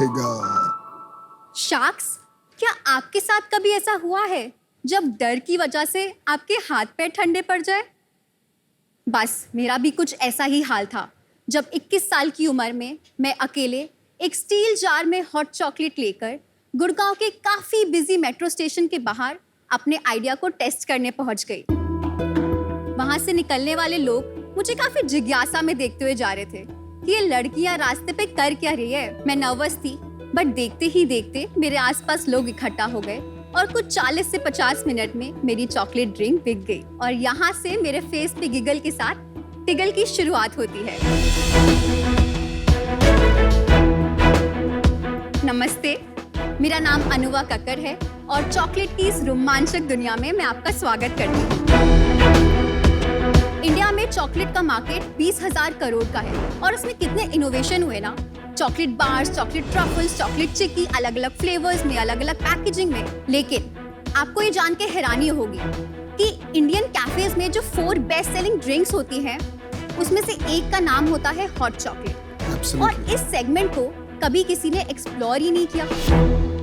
उठेगा। शार्क्स, क्या आपके साथ कभी ऐसा हुआ है जब डर की वजह से आपके हाथ पैर ठंडे पड़ जाए? बस मेरा भी कुछ ऐसा ही हाल था जब 21 साल की उम्र में मैं अकेले एक स्टील जार में हॉट चॉकलेट लेकर गुड़गांव के काफ़ी बिजी मेट्रो स्टेशन के बाहर अपने आइडिया को टेस्ट करने पहुंच गई। वहां से निकलने वाले लोग मुझे काफ़ी जिज्ञासा में देखते हुए जा रहे थे कि ये लड़कियां रास्ते पे कर क्या रही है। मैं नर्वस थी, बट देखते ही देखते मेरे आसपास लोग इकट्ठा हो गए और कुछ 40 से 50 मिनट में मेरी चॉकलेट ड्रिंक बिक गई और यहाँ से मेरे फेस पे गिगल के साथ टिगल की शुरुआत होती है। नमस्ते, मेरा नाम अनुवा कक्कर है और चॉकलेट की इस रोमांचक दुनिया में मैं आपका स्वागत करती हूँ। इंडिया में चॉकलेट का मार्केट 20,000 करोड़ का है और उसमें कितने इनोवेशन हुए ना। Chocolate bars, chocolate truffles, chocolate chikki, अलग अलग फ्लेवर्स में, अलग अलग पैकेजिंग में। लेकिन आपको ये जान के हैरानी होगी कि इंडियन कैफेज में जो 4 बेस्ट सेलिंग ड्रिंक्स होती हैं उसमें से एक का नाम होता है हॉट चॉकलेट। और इस सेगमेंट को कभी किसी ने एक्सप्लोर ही नहीं किया।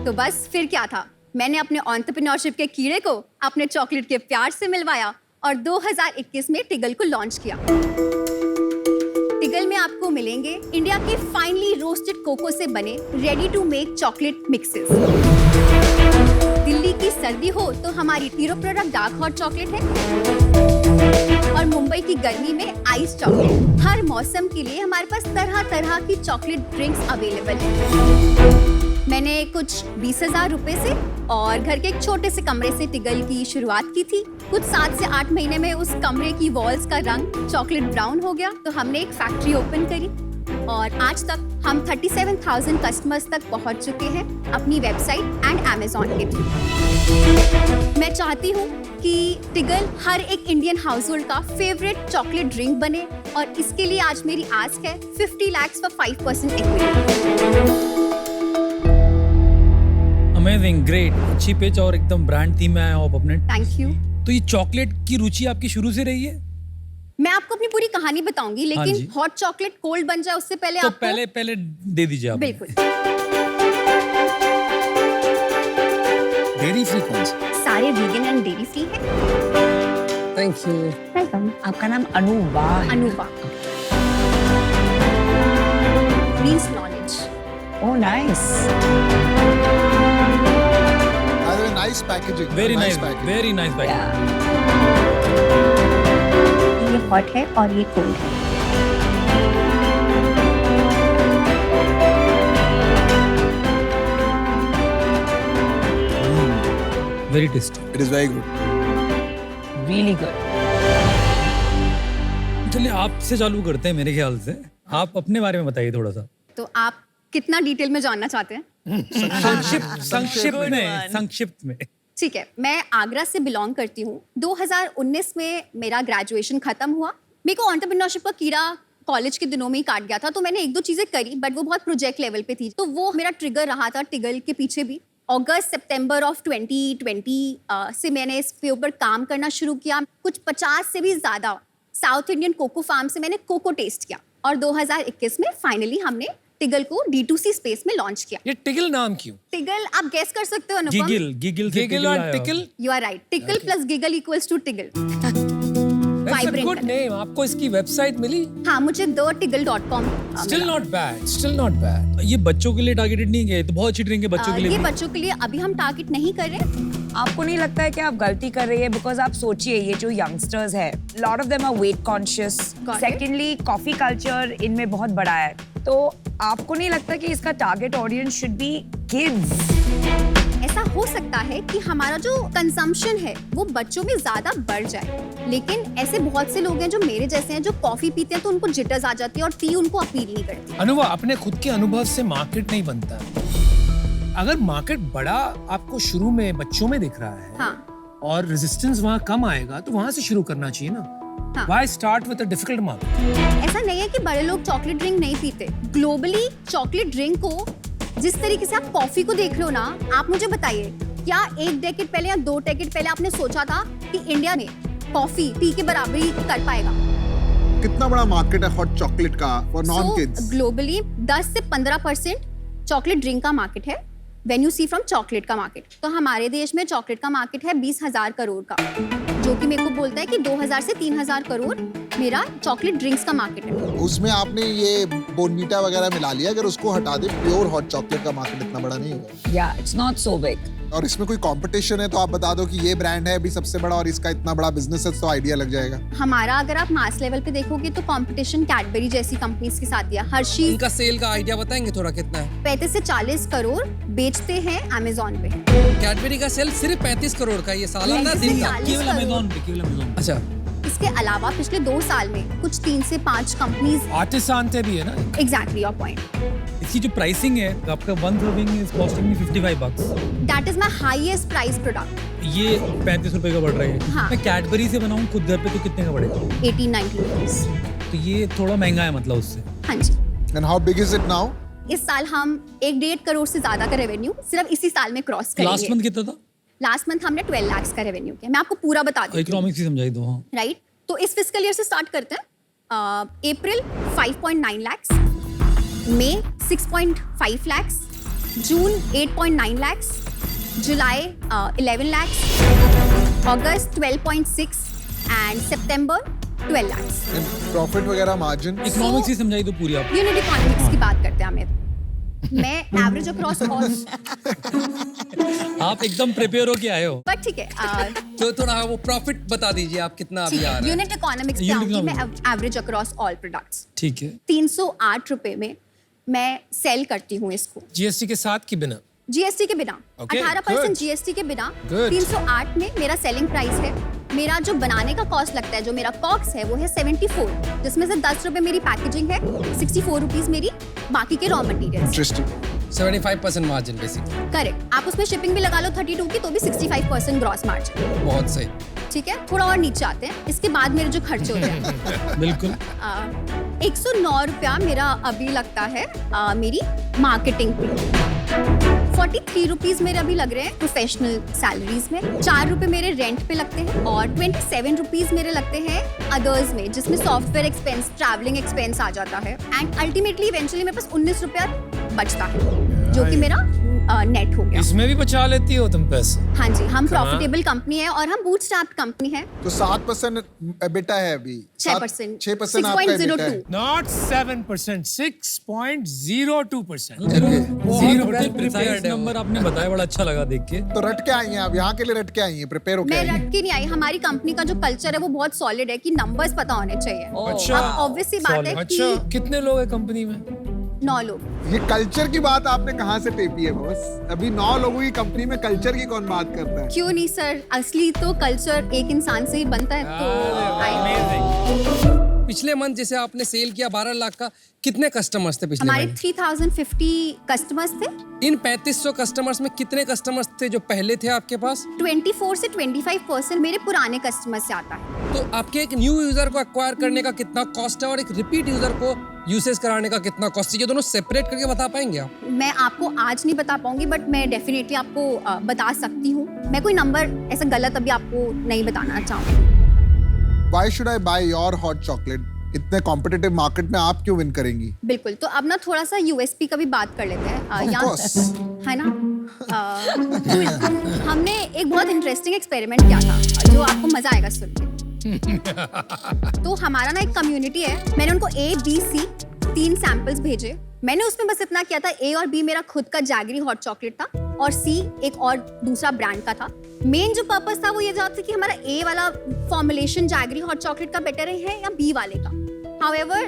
तो बस फिर क्या था, मैंने अपने एंटरप्रेन्योरशिप के कीड़े को अपने चॉकलेट के प्यार से मिलवाया और 2021 में टिगल को लॉन्च किया। टिगल में आपको मिलेंगे इंडिया के फाइनली रोस्टेड कोको से बने ready to make chocolate mixes. Delhi की सर्दी हो तो हमारी hero product dark hot chocolate है और मुंबई की गर्मी में आइस चॉकलेट। हर मौसम के लिए हमारे पास तरह तरह की चॉकलेट ड्रिंक्स अवेलेबल है। मैंने कुछ 20,000 रुपए से और घर के एक छोटे से कमरे से टिगल की शुरुआत की थी। कुछ 7 से 8 महीने में उस कमरे की वॉल्स का रंग चॉकलेट ब्राउन हो गया, तो हमने एक फैक्ट्री ओपन करी और आज तक हम 37,000 कस्टमर्स तक पहुंच चुके हैं अपनी वेबसाइट एंड अमेज़न के थ्रू। मैं चाहती हूँ कि टिगल हर एक इंडियन हाउसहोल्ड का फेवरेट चॉकलेट ड्रिंक बने और इसके लिए आज मेरी आस्क है 50 lakhs for 5% equity. Amazing, great, अच्छी पिच और एकदम ब्रांड थीम में आया हो अपने। Thank you. तो ये चॉकलेट की रुचि आपकी शुरू से रही है? मैं आपको अपनी पूरी कहानी बताऊंगी, लेकिन हॉट चॉकलेट कोल्ड बन जाए उससे पहले तो आपको पहले दे दीजिए आप। बिल्कुल। डेयरी फ्री कौन सा? सारे वीगन एंड डेयरी फ्री है। Thank you. वेलकम। आपका नाम अनुवा है? Anuva. Means knowledge. Oh nice. Nice packaging. Very nice, packaging. Very nice packaging. ये हॉट है और ये कोल्ड है। Very tasty. It is very good. Really good. चलिए आपसे चालू करते हैं मेरे ख्याल से। आप अपने बारे में बताइए थोड़ा सा। तो आप कितना डिटेल में जानना चाहते हैं? संक्षिप्त में। ठीक है, मैं आगरा से बिलोंग करती हूँ। 2019 में मेरा ग्रेजुएशन खत्म हुआ। मेरे को एंटरप्रेन्योरशिप का कीड़ा कॉलेज के दिनों में ही काट गया था, तो मैंने 1-2 चीजें करी, बट वो बहुत प्रोजेक्ट लेवल पे थी। तो वो मेरा ट्रिगर रहा था टिगल के पीछे भी। अगस्त सितंबर ऑफ 2020 से मैंने इस पे ऊपर काम करना शुरू किया। कुछ 50 से भी ज्यादा साउथ इंडियन कोको फार्म से मैंने कोको टेस्ट किया और 2021 में फाइनली हमने टिगल को D2C स्पेस में लॉन्च किया। ये टिगल नाम क्यों? टिगल आप गेस कर सकते हो अनुपम? गिगिल और tickle? You are right. Tickle plus giggle equals to Tiggle. That's a good name. आपको इसकी वेबसाइट मिली? हाँ, मुझे thetiggle.com Still not bad. Still not bad. ये बच्चों के लिए टारगेटेड नहीं है, तो बहुत अच्छी ड्रिंक है बच्चों के लिए। ये बच्चों के लिए अभी हम टारगेट नहीं कर रहे। आपको नहीं लगता है कि आप गलती कर रही है? बिकॉज आप सोचिए, ये जो यंगस्टर्स है, lot of them are weight conscious. Secondly coffee culture इनमें बहुत बड़ा है, तो आपको नहीं लगता कि इसका target audience should be kids? ऐसा हो सकता है कि हमारा जो कंजम्पशन है वो बच्चों में ज्यादा बढ़ जाए, लेकिन ऐसे बहुत से लोग हैं जो मेरे जैसे हैं जो कॉफी पीते हैं तो उनको जिटर्स आ जाती है और टी उनको अपील नहीं करती। अनुवा, अपने खुद के अनुभव से मार्केट नहीं बनता। अगर मार्केट बड़ा आपको शुरू में बच्चों में दिख रहा है, हाँ, और रेजिस्टेंस वहाँ कम आएगा, तो वहाँ से शुरू करना चाहिए ना। हाँ। Why start with a difficult market? ऐसा नहीं है कि बड़े लोग चॉकलेट ड्रिंक नहीं पीते। ग्लोबली चॉकलेट ड्रिंक को जिस तरीके से आप कॉफी को देख रहे हो ना, आप मुझे बताइए, क्या 1 डेकेड पहले या 2 डेकेड पहले आपने सोचा था कि इंडिया में कॉफी टी के बराबरी कर पाएगा? कितना बड़ा मार्केट है हॉट चॉकलेट का फॉर नॉन किड्स? ग्लोबली 10 से 15% चॉकलेट ड्रिंक का मार्केट है, when you see from chocolate का मार्केट, तो हमारे देश में चॉकलेट का मार्केट है 20,000 करोड़ का, जो कि मेरे को बोलता है कि 2,000 से 3,000 करोड़ मेरा चॉकलेट ड्रिंक्स का मार्केट है। उसमें आपने ये बोर्नवीटा वगैरह मिला लिया, अगर उसको हटा दे प्योर हॉट चॉकलेट का मार्केट इतना बड़ा नहीं होगा। या इट्स नॉट सो बिग। और इसमें कोई कंपटीशन है तो आप बता दो कि ये ब्रांड है अभी सबसे बड़ा और इसका इतना बड़ा बिजनेस है, तो आइडिया लग जाएगा। हमारा अगर आप मास लेवल पे देखोगे तो कंपटीशन कैडबरी जैसी कंपनीज के साथ दिया, हर्शीज इनका सेल का आइडिया बताएंगे थोड़ा कितना है? 35 से 40 करोड़ बेचते हैं अमेजोन पे। कैडबरी का सेल सिर्फ 35 करोड़ का, ये सालाना 35 से दिन का? 40 केवल करोड़। अमेजोन पे, केवल अमेजोन पे। अच्छा, इसके अलावा पिछले 2 साल में कुछ 3 से 5 कंपनीज। आर्टिसान भी है ना। Exactly your point. इसकी जो प्राइसिंग है, आपका 1 serving is costing me $55। That is my highest price product. ये 35 रुपए का पड़ रहा है। हाँ। मैं कैडबरी से बनाऊं खुद घर पे तो कितने का पड़ेगा? 18-19 रुपीस। तो ये थोड़ा महंगा है मतलब उससे। हाँ जी। And how big is it now? इस साल हम 1.5 करोड़ से ज्यादा का रेवेन्यू सिर्फ इसी साल में क्रॉस करेंगे। लास्ट मंथ कितना था? लास्ट मंथ हमने 12 लाख का रेवेन्यू किया। मैं आपको पूरा बता दूं। इकोनॉमिक्स ही समझाई दो। हाँ, राइट, तो इस फिस्कल ईयर से स्टार्ट करते हैं। अप्रैल 5.9 लाख, मई 6.5 लाख, जून 8.9 लाख, जुलाई 11 लाख, अगस्त 12.6 and September 12 lakh. And profit वगैरह मार्जिन? इकोनॉमिक्स ही समझाई दो पूरी आप। यूनिट इकोनॉमिक्स की बात करते हैं हमें। मैं एवरेज अक्रॉस ऑल, आप एकदम प्रिपेयर होके आए हो। पर ठीक है, तो थोड़ा वो प्रॉफिट बता दीजिए आप कितना अभी आ रहा है? यूनिट इकोनॉमिक्स पे Unit आऊंगी मैं। economics। Average across all products ठीक है। 308 रुपए में मैं सेल करती हूँ इसको, जीएसटी के साथ की बिना। जीएसटी के बिना। Okay, 18% good. जीएसटी के बिना Good. 308 में मेरा सेलिंग प्राइस है। मेरा जो बनाने का कॉस्ट लगता है, जो मेरा कॉक्स है, वो है 74, जिसमें से 10 रुपए मेरी पैकेजिंग है, 64 रुपीज मेरी बाकी के raw materials. Interesting. 75% margin basically. Correct, आप उसमें शिपिंग भी लगा लो 32 की, तो भी 65% ग्रॉस मार्जिन। बहुत सही। ठीक है, थोड़ा और नीचे आते हैं। इसके बाद मेरे जो खर्चे होते हैं बिल्कुल। 109 रुपया मेरा अभी लगता है मेरी मार्केटिंग पे। 43 रुपीज मेरे अभी लग रहे हैं प्रोफेशनल सैलरीज में। 4 रुपए मेरे रेंट पे लगते हैं और 27 रुपीज मेरे लगते हैं अदर्स में, जिसमें सॉफ्टवेयर एक्सपेंस, ट्रैवलिंग एक्सपेंस आ जाता है। एंड अल्टीमेटली इवेंचुअली मेरे पास 19 रुपया बचता है, जो कि मेरा नेट हो गया। इसमें भी बचा लेती हो तुम पैसे। हाँ जी, हम कमाल। प्रॉफिटेबल कंपनी है और हम बूटस्ट्रैप्ड कंपनी है। तो 7% एबिटा है अभी। 6%, 6% आपका EBITDA है। 6.02। नॉट 7%, 6.02%। बहुत प्रिसाइज नंबर आपने बताया, बड़ा अच्छा लगा देख के। तो रट के आई हैं आप यहाँ के लिए? रट के आई हैं, प्रिपेयर होके मैं आई हैं? रट के नहीं आई। हमारी कंपनी का जो कल्चर है वो बहुत सॉलिड है कि नंबर्स पता होने चाहिए। अच्छा। अब ऑब्वियस सी बात है अच्छा, कि कितने लोग हैं कंपनी में? 9 लोग। ये कल्चर की बात आपने कहाँ से टेपी है बॉस? अभी 9 लोगों की कंपनी में कल्चर की कौन बात करता है? क्यों नहीं सर, असली तो कल्चर एक इंसान से ही बनता है। तो पिछले मंथ जैसे आपने सेल किया 12 लाख का, कितने कस्टमर्स थे पिछले हमारे मंथ? 3050 कस्टमर्स थे। इन 3500 कस्टमर्स में कितने कस्टमर्स थे जो पहले थे आपके पास? 24 से 25% मेरे पुराने कस्टमर से आता है। तो आपके एक न्यू यूजर को एक्वायर करने का कितना कॉस्ट है और एक रिपीट यूजर को यूसेज कराने का कितना कॉस्ट है? ये दोनों सेपरेट करके बता पाएंगे आप? मैं आपको आज नहीं बता पाऊंगी, बट मैं डेफिनेटली आपको बता सकती हूँ। मैं कोई नंबर ऐसा गलत अभी आपको नहीं बताना चाहूँगी। Why should I buy your hot chocolate? इतने कॉम्पिटिटिव मार्केट में आप क्यों विन करेंगी? बिल्कुल, तो अब ना थोड़ा सा यूएसपी का भी बात कर लेते हैं। Of यहाँ course. है ना, हमने एक बहुत इंटरेस्टिंग एक्सपेरिमेंट किया था जो आपको मजा आएगा सुन के। तो हमारा ना एक कम्युनिटी है, मैंने उनको A, B, C 3 सैंपल्स भेजे। मैंने उसमें बस इतना किया था, A और B मेरा खुद का जैगरी हॉट चॉकलेट था और C एक और दूसरा ब्रांड का था। मेन जो पर्पस था वो ये था कि हमारा A वाला फॉर्मुलेशन जैगरी हॉट चॉकलेट का बेटर है या B वाले का। However,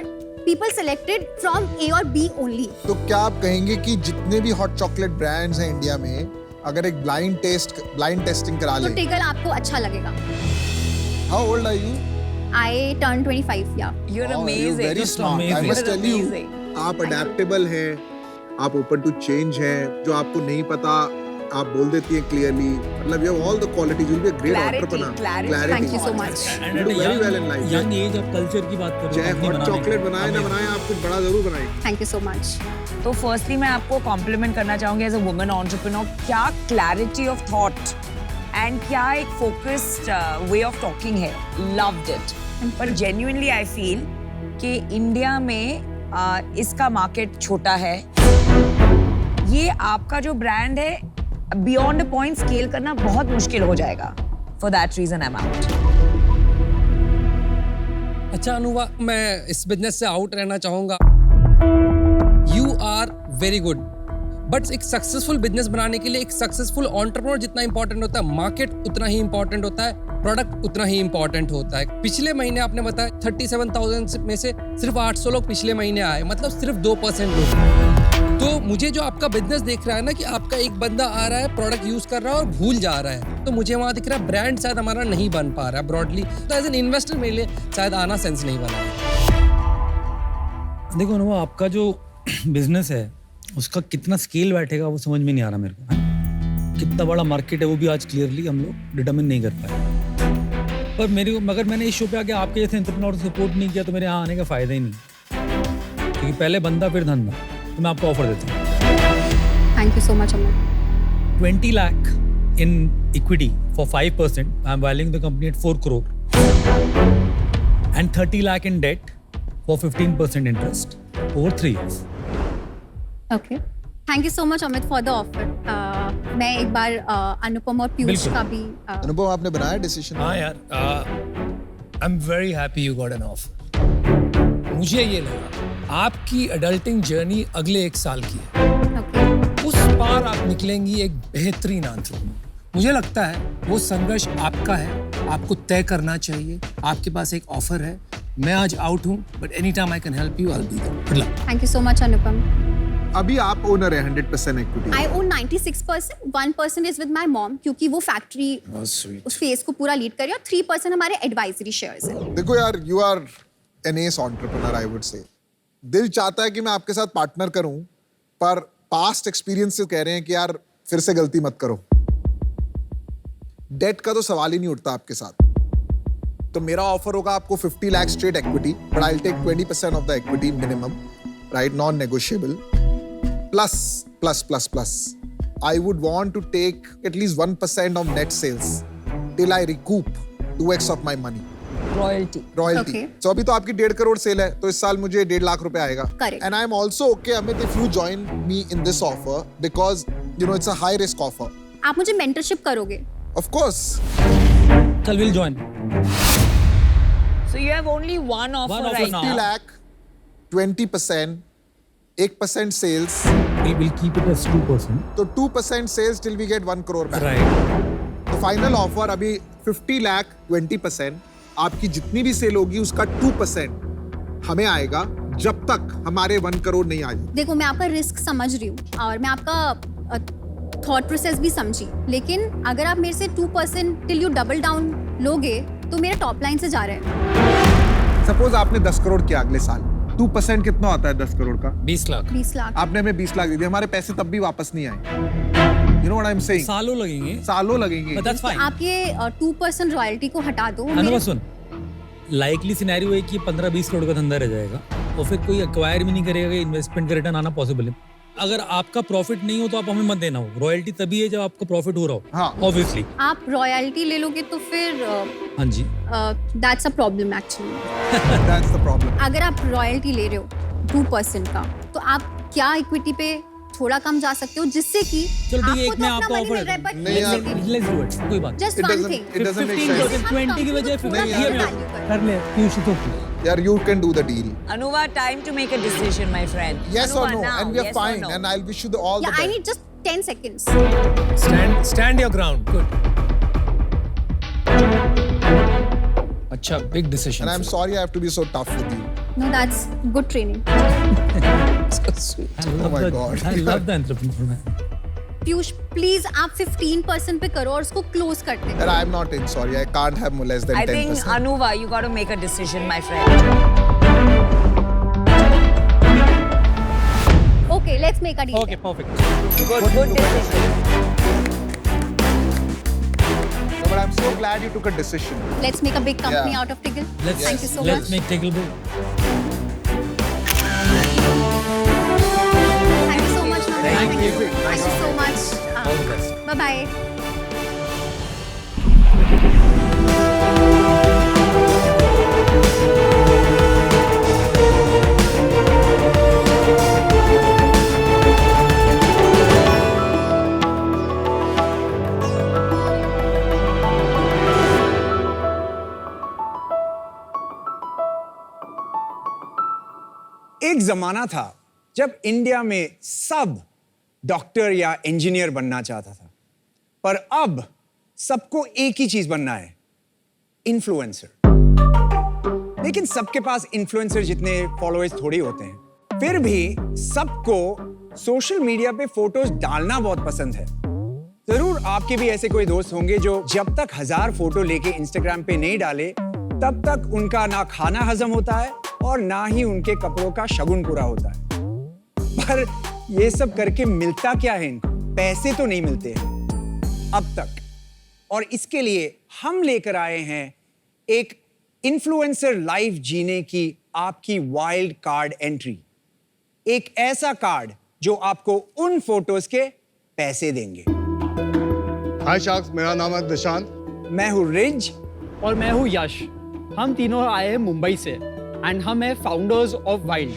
people selected from A और B only. तो क्या आप कहेंगे कि जितने भी हॉट चॉकलेट ब्रांड्स हैं इंडिया में, अगर एक ब्लाइंड टेस्टिंग करा तो ले? टिगल आपको अच्छा लगेगा। How old are you? I turned 25, yeah. You're Oh, you're amazing. very Just smart. I amazing. must tell you, Amazing. आप अडेप्टेबल हैं, आप ओपन टू चेंज हैं, जो आपको नहीं पता आप बोल देती हैं क्लियरली। मतलब you have all the qualities, you'll be a great Clarity, entrepreneur. clarity. Thank you so much. You do very well in life. Young age आप कल्चर की बात कर रहे चाहे हो, हॉट बनाने चॉकलेट की। बनाए ना बनाए, आप कुछ बड़ा जरूर बनाएंगे। Thank you so much. तो फर्स्टली मैं आपको कॉम्प्लीमेंट करना चाहूंगी एज अ वुमन एंटरप्रेन्योर। क्या क्लैरिटी ऑफ थॉट एंड क्या एक फोकस्ड वे ऑफ टॉकिंग है। Loved it. पर जेन्युइनली आई फील कि इंडिया में इसका मार्केट छोटा है ये आपका जो ब्रांड है बियॉन्ड पॉइंट स्केल करना बहुत मुश्किल हो जाएगा. For that reason I am out. अच्छा अनुवा, मैं इस बिजनेस से आउट रहना चाहूंगा. You are very good, but एक सक्सेसफुल बिजनेस बनाने के लिए एक सक्सेसफुल एंटरप्रेन्योर जितना इंपॉर्टेंट होता है, मार्केट उतना ही इंपॉर्टेंट होता है, प्रोडक्ट उतना ही इंपॉर्टेंट होता है. पिछले महीने आपने बताया 37,000 में से सिर्फ 800 लोग पिछले महीने आए, मतलब सिर्फ 2% लोग. तो मुझे जो आपका बिजनेस देख रहा है ना कि आपका एक बंदा आ रहा है, प्रोडक्ट यूज कर रहा है और भूल जा रहा है, तो मुझे वहां दिख रहा है ब्रांड शायद हमारा नहीं बन पा रहा है ब्रॉडली. तो एज एन इन्वेस्टर मेरे लिए शायद आना सेंस नहीं बना है. देखो अनुभव, आपका जो बिजनेस है उसका कितना स्केल बैठेगा वो समझ में नहीं आ रहा मेरे को. कितना बड़ा मार्केट है वो भी आज क्लियरली हम लोग डिटरमिन नहीं कर पाए. पर मगर मैंने इस शो पे आके आपके जैसे एंटरप्रेन्योर सपोर्ट नहीं किया तो मेरे यहाँ आने का फायदा ही नहीं, क्योंकि पहले बंदा फिर धंधा. तो मैं आपको ऑफर देता हूँ. Thank you so much Amit. 20 lakh in equity for 5%. I'm valuing the company at 4 crore. And 30 lakh in debt for 15% interest over 3 years. Okay, thank you so much Amit for the offer. मैं एक बार अनुपम और पीयूष बिल्कुल. का भी अनुभव आपने बनाया डिसीजन? हाँ यार, I am very happy you got an offer. मुझे ये लगा आपकी अडल्टिंग जर्नी अगले 1 साल की है. ओके. उस पार आप निकलेंगी एक बेहतरीन एंटरप्रेन्योर. मुझे लगता है वो संघर्ष आपका है, आपको तय करना चाहिए. आपके पास एक ऑफर है, मैं आज आउट हूँ, but any time I can help you, I will be there. Good luck. Thank you so much Anupam. अभी आप ओनर है 100% equity. I own 96%, 1% is with my mom क्योंकि वो फैक्ट्री उस फेज को पूरा लीड कर रही है, और 3% हमारे एडवाइजरी शेयर्स हैं. देखो यार, you are an as entrepreneur I would say. दिल चाहता है कि मैं आपके साथ पार्टनर करूं, पर पास्ट एक्सपीरियंसेस कह रहे हैं कि यार फिर से गलती मत करो. डेट का तो सवाल ही नहीं उठता आपके साथ. तो मेरा ऑफर होगा आपको 50 lakh straight equity, but I will take 20% of the equity minimum, right, non negotiable. Plus, I would want to take at least 1% of net sales till I recoup 2x of my money. Royalty. Okay. So अभी तो आपकी 1.5 crore cell है, तो इस साल मुझे 1.5 लाख रुपए आएगा. Correct. And I am also okay, Amit, if you join me in this offer because you know it's a high risk offer. आप मुझे मेंटरशिप करोगे? Of course. Chal, we'll join. So you have only one offer One offer right now. 50 now. lakh, 20%, 1% sales. We'll keep it as 2%. तो 2% sales till we get 1 crore back. Right. तो final offer अभी 50 लाख 20%. आपकी जितनी भी cell होगी उसका 2% हमें आएगा जब तक हमारे 1 करोड़ नहीं आ जाए. देखो, मैं आपका रिस्क समझ रही हूँ और मैं आपका थॉट प्रोसेस भी समझी, लेकिन अगर आप मेरे से 2% टिल यू डबल डाउन लोगे तो मेरा टॉप लाइन से जा रहे हैं. सपोज आपने 10 करोड़ किया अगले साल, 2% कितना होता है 10 करोड़ का? 20 लाख. 20 लाख. आपने हमें 20 लाख दे दिए, हमारे पैसे तब भी वापस नहीं आए. You know what I'm saying? सालों लगेंगे. सालों लगेंगे. But that's fine. आप ये 2% रॉयल्टी को हटा दो. अनुभव सुन, लाइकली सिनेरियो है कि 15-20 करोड़ का धंधा रह जाएगा और फिर कोई एक्वायर भी नहीं करेगा कि इन्वेस्टमेंट का रिटर्न आना पॉसिबल है. अगर आपका प्रॉफिट नहीं हो तो आप हमें मत देना हो. रॉयल्टी तभी है जब आपका प्रॉफिट हो रहा हो. हाँ. ऑब्वियसली. आप रॉयल्टी ले लोगे तो फिर हाँ जी. That's a problem actually. That's the problem. अगर आप रॉयल्टी ले रहे हो 2% का, तो आप क्या इक्विटी पे थोड़ा कम जा सकते हो जिससे कि चलो ठीक है, आपको एक मैं तो आपको अपना ऑफर money मिल रहा है, देता but हूँ. नहीं यार. Let's do it. कोई बात. just It one doesn't. thing. It doesn't make 15%, sense. 20 की वजह पूरा 50 value में कर कर ले. पीयूष तो यार, you can do the deal. Anuva, time to make a decision, my friend. Yes or Anuva, no? now, And we are yes or fine. no? And I'll wish you all the Yeah, I best. need just 10 seconds. Stand your ground. Good. अच्छा, big decision. And I'm sorry I have to be so tough with you. No, that's good training. Oh my God. I love the entrepreneur man. Piyush, please आप 15% पे करो और उसको close कर दे. But I'm not in. Sorry, I can't have more less than I 10%. think, Anuva, you got to make a decision, my friend. Okay, let's make a deal. Okay, perfect. Good decision. No, but I'm so glad you took a decision. Let's make a big company Yeah. out of Tiggle. Let's Thank you so let's much. make Tiggle big. Thank you so much, Mama. Thank you. Thank you so much. All the best. Bye bye. जमाना था जब India में सब doctor या engineer बनना चाहता था, पर अब सबको एक ही चीज बनना है, इन्फ्लुएंसर। लेकिन सबके पास इन्फ्लुएंसर जितने फॉलोअर्स थोड़ी होते हैं। फिर भी सबको सोशल मीडिया पे फोटोज डालना बहुत पसंद है। जरूर आपके भी ऐसे कोई दोस्त होंगे जो जब तक 1000 फोटो लेके इंस्टाग्राम पे नहीं डाले तब तक उनका ना खाना हजम होता है और ना ही उनके कपड़ों का शगुन पूरा होता है। पर ये सब करके मिलता क्या है इनको? पैसे तो नहीं मिलते हैं अब तक। और इसके लिए हम लेकर आए हैं एक इन्फ्लुएंसर लाइफ जीने की आपकी वाइल्ड कार्ड एंट्री। एक ऐसा कार्ड जो आपको उन फोटोज के पैसे देंगे। हाय शार्क्स, मेरा नाम है निशांत। मैं हूं रिज और मैं हूँ यश। हम तीनों आए हैं मुंबई से एंड हम हैं फाउंडर्स ऑफ वाइल्ड,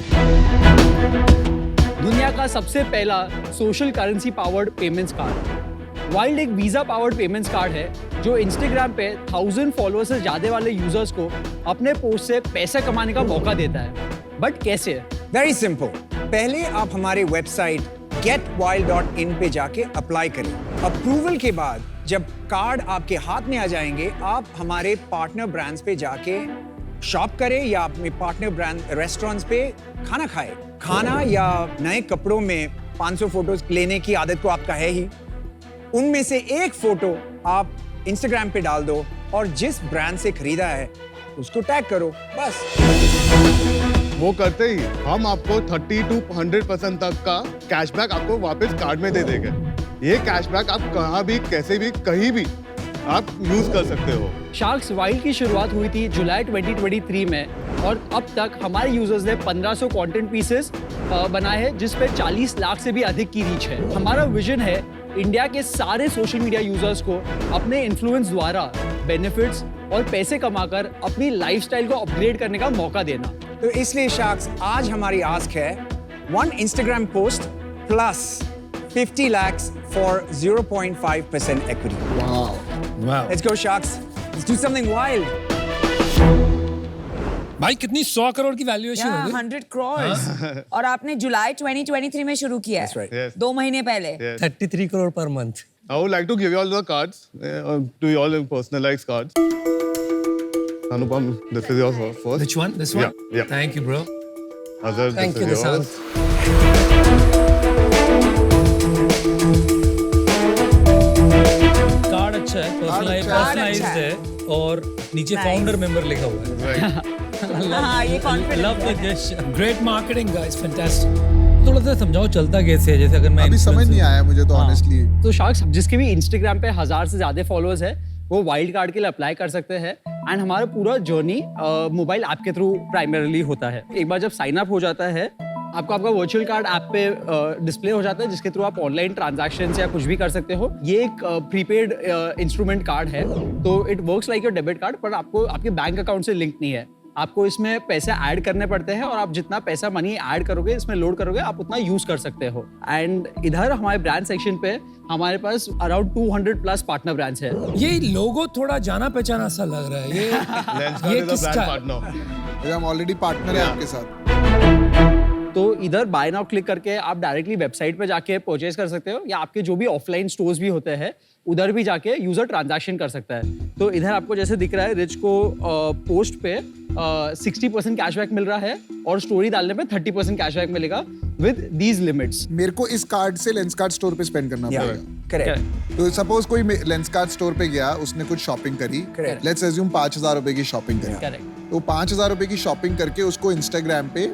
दुनिया का सबसे पहला social currency powered payments card. Wild एक वीजा पावर्ड पेमेंट्स कार्ड है जो इंस्टाग्राम पे 1000 फॉलोअर्स से ज्यादा वाले यूजर्स को अपने पोस्ट से पैसा कमाने का मौका देता है। बट कैसे? Very simple. पहले आप हमारे वेबसाइट getwild.in पे जाके अप्लाई करें। अप्रूवल के बाद जब कार्ड आपके हाथ में आ जाएंगे, आप हमारे पार्टनर ब्रांड्स पे जाके शॉप करें या अपने पार्टनर ब्रांड रेस्टोरेंट्स पे खाना खाएं। खाना या नए कपड़ों में 500 फोटोज लेने की आदत को आपका है ही। उनमें से एक फोटो आप इंस्टाग्राम पे डाल दो और जिस ब्रांड से खरीदा है उसको टैग करो, बस। वो करते ही हम आपको 30 to 100% तक का कैशबैक आपको वापस कार्ड में दे देंगे। ये कैशबैक आप कहाँ भी, कैसे भी, कहीं भी आप यूज कर सकते हो। शार्क्स वाइल्ड की शुरुआत हुई थी जुलाई 2023 में और अब तक हमारे यूजर्स ने 1500 कंटेंट पीसेस बनाए हैं जिस पे 40 लाख से भी अधिक की रीच है। हमारा विजन है इंडिया के सारे सोशल मीडिया यूजर्स को अपने इन्फ्लुएंस द्वारा बेनिफिट्स और पैसे कमाकर अपनी लाइफस्टाइल को अपग्रेड करने का मौका देना। तो इसलिए शार्क्स, आज हमारी आस्क है 1 Instagram post plus 50 lakhs for 0.5% equity. Wow. Let's go Sharks. Let's do something wild. भाई कितनी 100 करोड़ की वैल्यूएशन Yeah, होगी? 100 crores. और आपने जुलाई 2023 में शुरू किया है। That's right. Yes. 2 महीने पहले। 33 crore per month. I would like to give you all the cards, to you all in personalized cards. Anupam, this is yours first. Which one? This one? Yeah. Thank you, bro. Azhar, Thank this you, is yours. Nishant. Card अच्छा है, personalised है और नीचे Nice. Founder member लिखा हुआ है। हाँ, ये confidence लव द है। Gesture. Great marketing, guys. Fantastic. थोड़ा सा समझाओ चलता कैसे है, जैसे अगर मैं अभी समझ नहीं आया मुझे तो हाँ। ऑनेस्टली। तो शार्क्स जिसके भी इंस्टाग्राम पे 1000 से ज्यादा फॉलोअर्स है वो वाइल्ड कार्ड के लिए अप्लाई कर सकते हैं एंड हमारा पूरा जर्नी मोबाइल ऐप के थ्रू प्राइमरीली होता है। एक बार जब साइन अप हो जाता है आपको आपका वर्चुअल कार्ड ऐप पे डिस्प्ले हो जाता है जिसके थ्रू आप ऑनलाइन ट्रांजैक्शन या कुछ भी कर सकते हो। ये एक प्रीपेड इंस्ट्रूमेंट कार्ड है तो it works like your debit card, पर आपको आपके बैंक अकाउंट से लिंक नहीं है। आपको इसमें पैसे ऐड करने पड़ते हैं और आप जितना पैसा मनी ऐड करोगे इसमें लोड करोगे आप उतना यूज कर सकते हो। एंड इधर हमारे ब्रांड सेक्शन पे हमारे पास अराउंड 200 प्लस पार्टनर ब्रांड्स है। ये लोगो थोड़ा जाना पहचाना सा लग रहा है। Lenskart ये is a किसका? brand partner. हम ऑलरेडी पार्टनर है आपके साथ। तो इधर बाय नाउ क्लिक करके आप डायरेक्टली वेबसाइट पे जाके परचेज कर सकते हो या आपके जो भी ऑफलाइन स्टोर्स भी होते हैं उधर भी जाके यूजर ट्रांजैक्शन कर सकता है। तो इधर आपको जैसे दिख रहा है रिच को पोस्ट पे 60% कैशबैक मिल रहा है और स्टोरी डालने पे 30% कैशबैक मिलेगा विद दीज लिमिट्स। मेरे को इस कार्ड से लेंसकार्ट स्टोर पे स्पेंड करना पड़ेगा। करेक्ट। तो सपोज कोई लेंसकार्ट स्टोर पे गया, उसने कुछ शॉपिंग करी, Correct. लेट्स अज्यूम 5000 रुपए की शॉपिंग करी। करेक्ट। तो 5000 रुपए की शॉपिंग करके उसको इंस्टाग्राम पे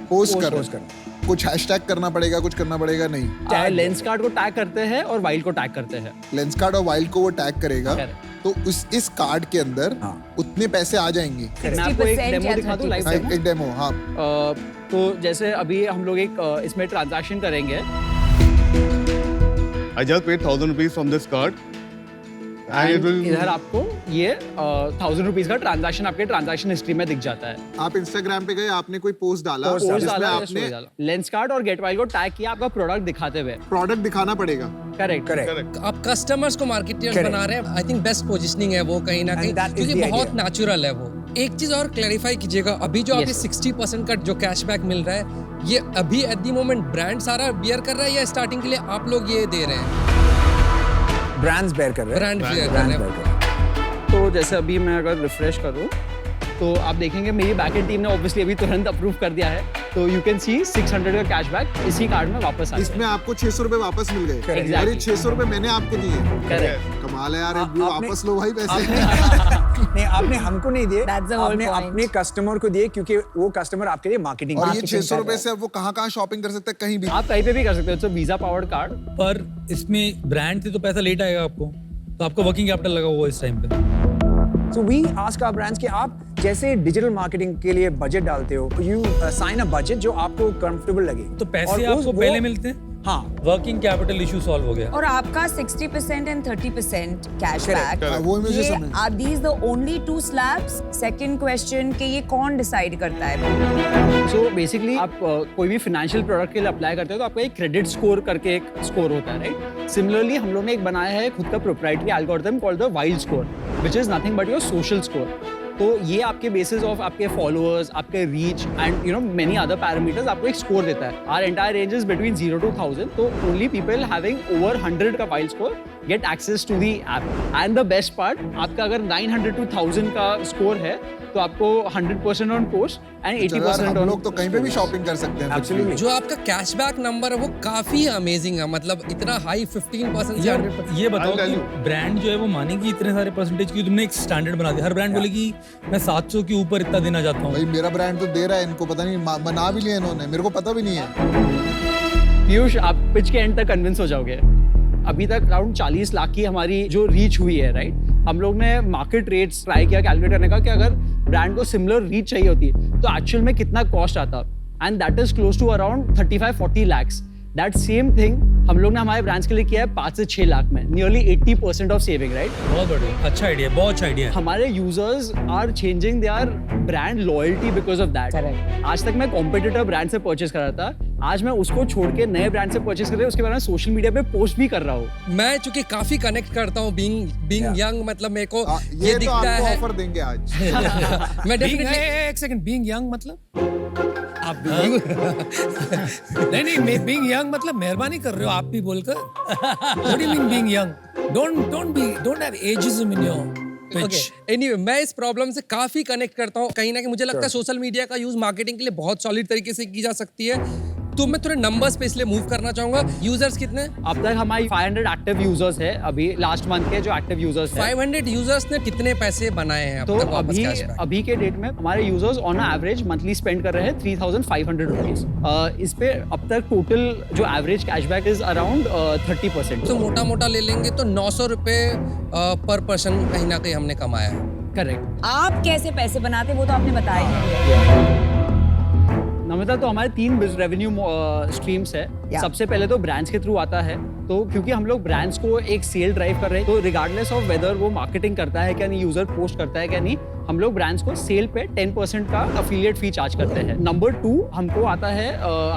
पोस्ट कर कुछ हैशटैग करना पड़ेगा, कुछ करना पड़ेगा नहीं। लेंस कार्ड को टैग करते हैं और वाइल्ड को टैग करते हैं। लेंसकार्ट और वाइल्ड को वो टैग करेगा Correct. तो इस कार्ड के अंदर उतने पैसे आ जाएंगे। मैं आपको एक 60% डेमो या दिखा दूं, लाइव हाँ, डेमो। एक डेमो। हाँ, तो जैसे अभी हम लोग एक इसमें ट्रांजैक्शन करेंगे। I just paid 1000 rupees from this card. And it will. इधर आपको ये 1000 रुपीज का ट्रांजैक्शन आपके ट्रांजैक्शन हिस्ट्री में दिख जाता है। आप इंस्टाग्राम पे गए, आपने कोई पोस्ट डाला, पोस्ट जिसमें डाला या आपने स्टोरी डाला, लेंस कार्ड और गेटवाइल को टैग किया आपका प्रोडक्ट दिखाते हुए। प्रोडक्ट दिखाना पड़ेगा। करेक्ट। करेक्ट। आप कस्टमर्स को मार्केटियर्स Correct. बना रहे हैं। आई थिंक बेस्ट पोजीशनिंग है वो कहीं ना कहीं, that is क्योंकि the बहुत idea. नेचुरल है वो। एक चीज और क्लैरिफाई कीजिएगा, अभी जो आपके Yes. 60% का जो कैशबैक मिल रहा है ये अभी एट द मोमेंट ब्रांड सारा बियर कर रहा है या स्टार्टिंग के लिए आप लोग ये दे रहे हैं? ब्रांड्स बेयर कर रहे हैं। ब्रांड बियर कर ब्रांड्स रहे बेयर हैं। कर रहे हैं। तो जैसे अभी मैं अगर रिफ्रेश करूँ तो आप देखेंगे मेरी बैकएंड टीम ने ऑब्वियसली अभी तुरंत अप्रूव कर दिया है, तो यू कैन सी 600 का कैशबैक इसी कार्ड में वापस आ इसमें आपको 600 रुपए वापस मिल गए। Exactly. और ये 600 रुपए मैंने आपको दिए। करेक्ट। कमाल है यार, आपने- वापस लो भाई पैसे। नहीं, आपने हमको नहीं दिए, That's the whole आपने point. अपने कस्टमर को दिए, क्योंकि वो कस्टमर आपके लिए मार्केटिंग और ये 600 रुपए से अब वो कहाँ शॉपिंग कर सकते हैं, कहीं भी। आप कहीं पे भी कर सकते हो, इट्स वीजा पावर्ड कार्ड। पर इसमें ब्रांड से तो पैसा लेट आएगा आपको, तो आपका वर्किंग कैपिटल लगा हुआ इस टाइम पे। So we ask our brands कि आप जैसे डिजिटल मार्केटिंग के लिए बजट डालते हो, यू साइन अ बजट जो आपको कंफर्टेबल लगे। तो पैसे और आपको वो- पहले मिलते हैं, हाँ, वर्किंग कैपिटल इशू सॉल्व हो गया। और आपका 60% and 30% कैशबैक, हाँ, वो मुझे समझ। Are these the only two slabs? Second question कि ये कौन डिसाइड करता है? सो बेसिकली आप कोई भी फाइनेंशियल प्रोडक्ट के लिए अप्लाई करते हो तो आपका एक क्रेडिट स्कोर करके एक स्कोर होता है, राइट? सिमिलरली हम लोग ने एक बनाया है खुद का proprietary algorithm called the wild score, which is nothing but your social score. तो ये आपके बेसिस ऑफ आपके फॉलोअर्स, आपके reach and you know many other parameters आपको एक स्कोर देता है। Our entire range is between 0 to 1000, तो ओनली पीपल हैविंग ओवर 100 का wild score get access to the app. And the best part, आपका अगर 900 to 1000 का स्कोर है तो आपको 100% ऑन पोस्ट एंड 80% हम ऑन। लोग तो कहीं पे भी शॉपिंग कर सकते हैं। Absolutely. जो आपका कैशबैक नंबर है वो काफी अमेजिंग है, मतलब इतना हाई 15% से यार 100%। ये बताओ I'll tell कि ब्रांड जो है वो मानेगी इतने सारे परसेंटेज की? तुमने एक स्टैंडर्ड बना दिया, हर ब्रांड बोलेगी मैं 700 के ऊपर इतना देना चाहता हूँ। भाई मेरा ब्रांड तो दे रहा है, इनको पता नहीं, मना भी लिया इन्होंने, मेरे को पता भी नहीं है। पीयूष, आप पिच के एंड तक कन्विंस हो जाओगे। अभी तक अराउंड 40 लाख की हमारी जो रीच हुई है, राइट? हम लोग ने मार्केट रेट्स ट्राई किया कैलकुलेट करने का कि अगर ब्रांड को सिमिलर रीच चाहिए होती तो एक्चुअल में कितना कॉस्ट आता, and that is close to around 35-40 lakhs। That same thing हम लोग ने हमारे ब्रांड्स के लिए किया है 5 से 6 लाख में, नियरली 80% ऑफ सेविंग, राइट? बहुत बढ़िया, अच्छा आइडिया, बहुत अच्छा आइडिया है। हमारे users are changing their brand loyalty because of that. Correct. आज तक मैं कॉम्पिटिटर ब्रांड से परचेस कर रहा था, आज मैं उसको छोड़ के नए ब्रांड से परचेस कर रहा हूँ, उसके बारे में सोशल मीडिया पे पोस्ट भी कर रहा हूँ। मैं चूंकि काफी कनेक्ट करता हूँ बीइंग यंग, मतलब मेरे को ये ये तो दिखता आपको है। ऑफर देंगे आज। मैं डेफिनेटली एक सेकंड, बीइंग यंग मतलब आप नहीं बीइंग यंग मतलब मेहरबानी कर रहे हो आप भी बोलकर। What do you mean being young? Don't have ageism in your okay, anyway मैं इस प्रॉब्लम से काफी कनेक्ट करता हूँ। कहीं ना कहीं मुझे लगता है सोशल मीडिया का यूज मार्केटिंग के लिए बहुत सॉलिड तरीके से की जा सकती है। तो मैं थोड़े नंबर्स पे इसलिए मूव करना चाहूंगा। यूजर्स कितने? अब तक हमारी 500 एक्टिव यूजर्स है, अभी लास्ट मंथ के जो एक्टिव यूजर्स है। 500 यूजर्स ने कितने पैसे बनाए हैं अब तो तक वापस cashback? अभी के डेट में हमारे users on average monthly spend कर रहे हैं 3500 रुपीज। इस पे अब तक टोटल जो एवरेज कैशबैक इज अराउंड 30%। तो मोटा मोटा ले लेंगे तो 900 रुपए पर पर्सन कहीं ना कहीं हमने कमाया है। करेक्ट। आप कैसे पैसे बनाते, वो तो आपने बताया नहीं। नमिता, तो हमारे 3 रेवेन्यू स्ट्रीम्स है। Yeah. सबसे पहले तो ब्रांड्स के थ्रू आता है, तो क्योंकि हम लोग ब्रांड्स को एक सेल ड्राइव कर रहे हैं, तो रिगार्डलेस ऑफ वेदर वो मार्केटिंग करता है क्या नहीं, यूजर पोस्ट करता है क्या नहीं, हम लोग ब्रांड्स को सेल पे 10% का अफिलिएट फी चार्ज करते हैं। नंबर 2 हमको आता है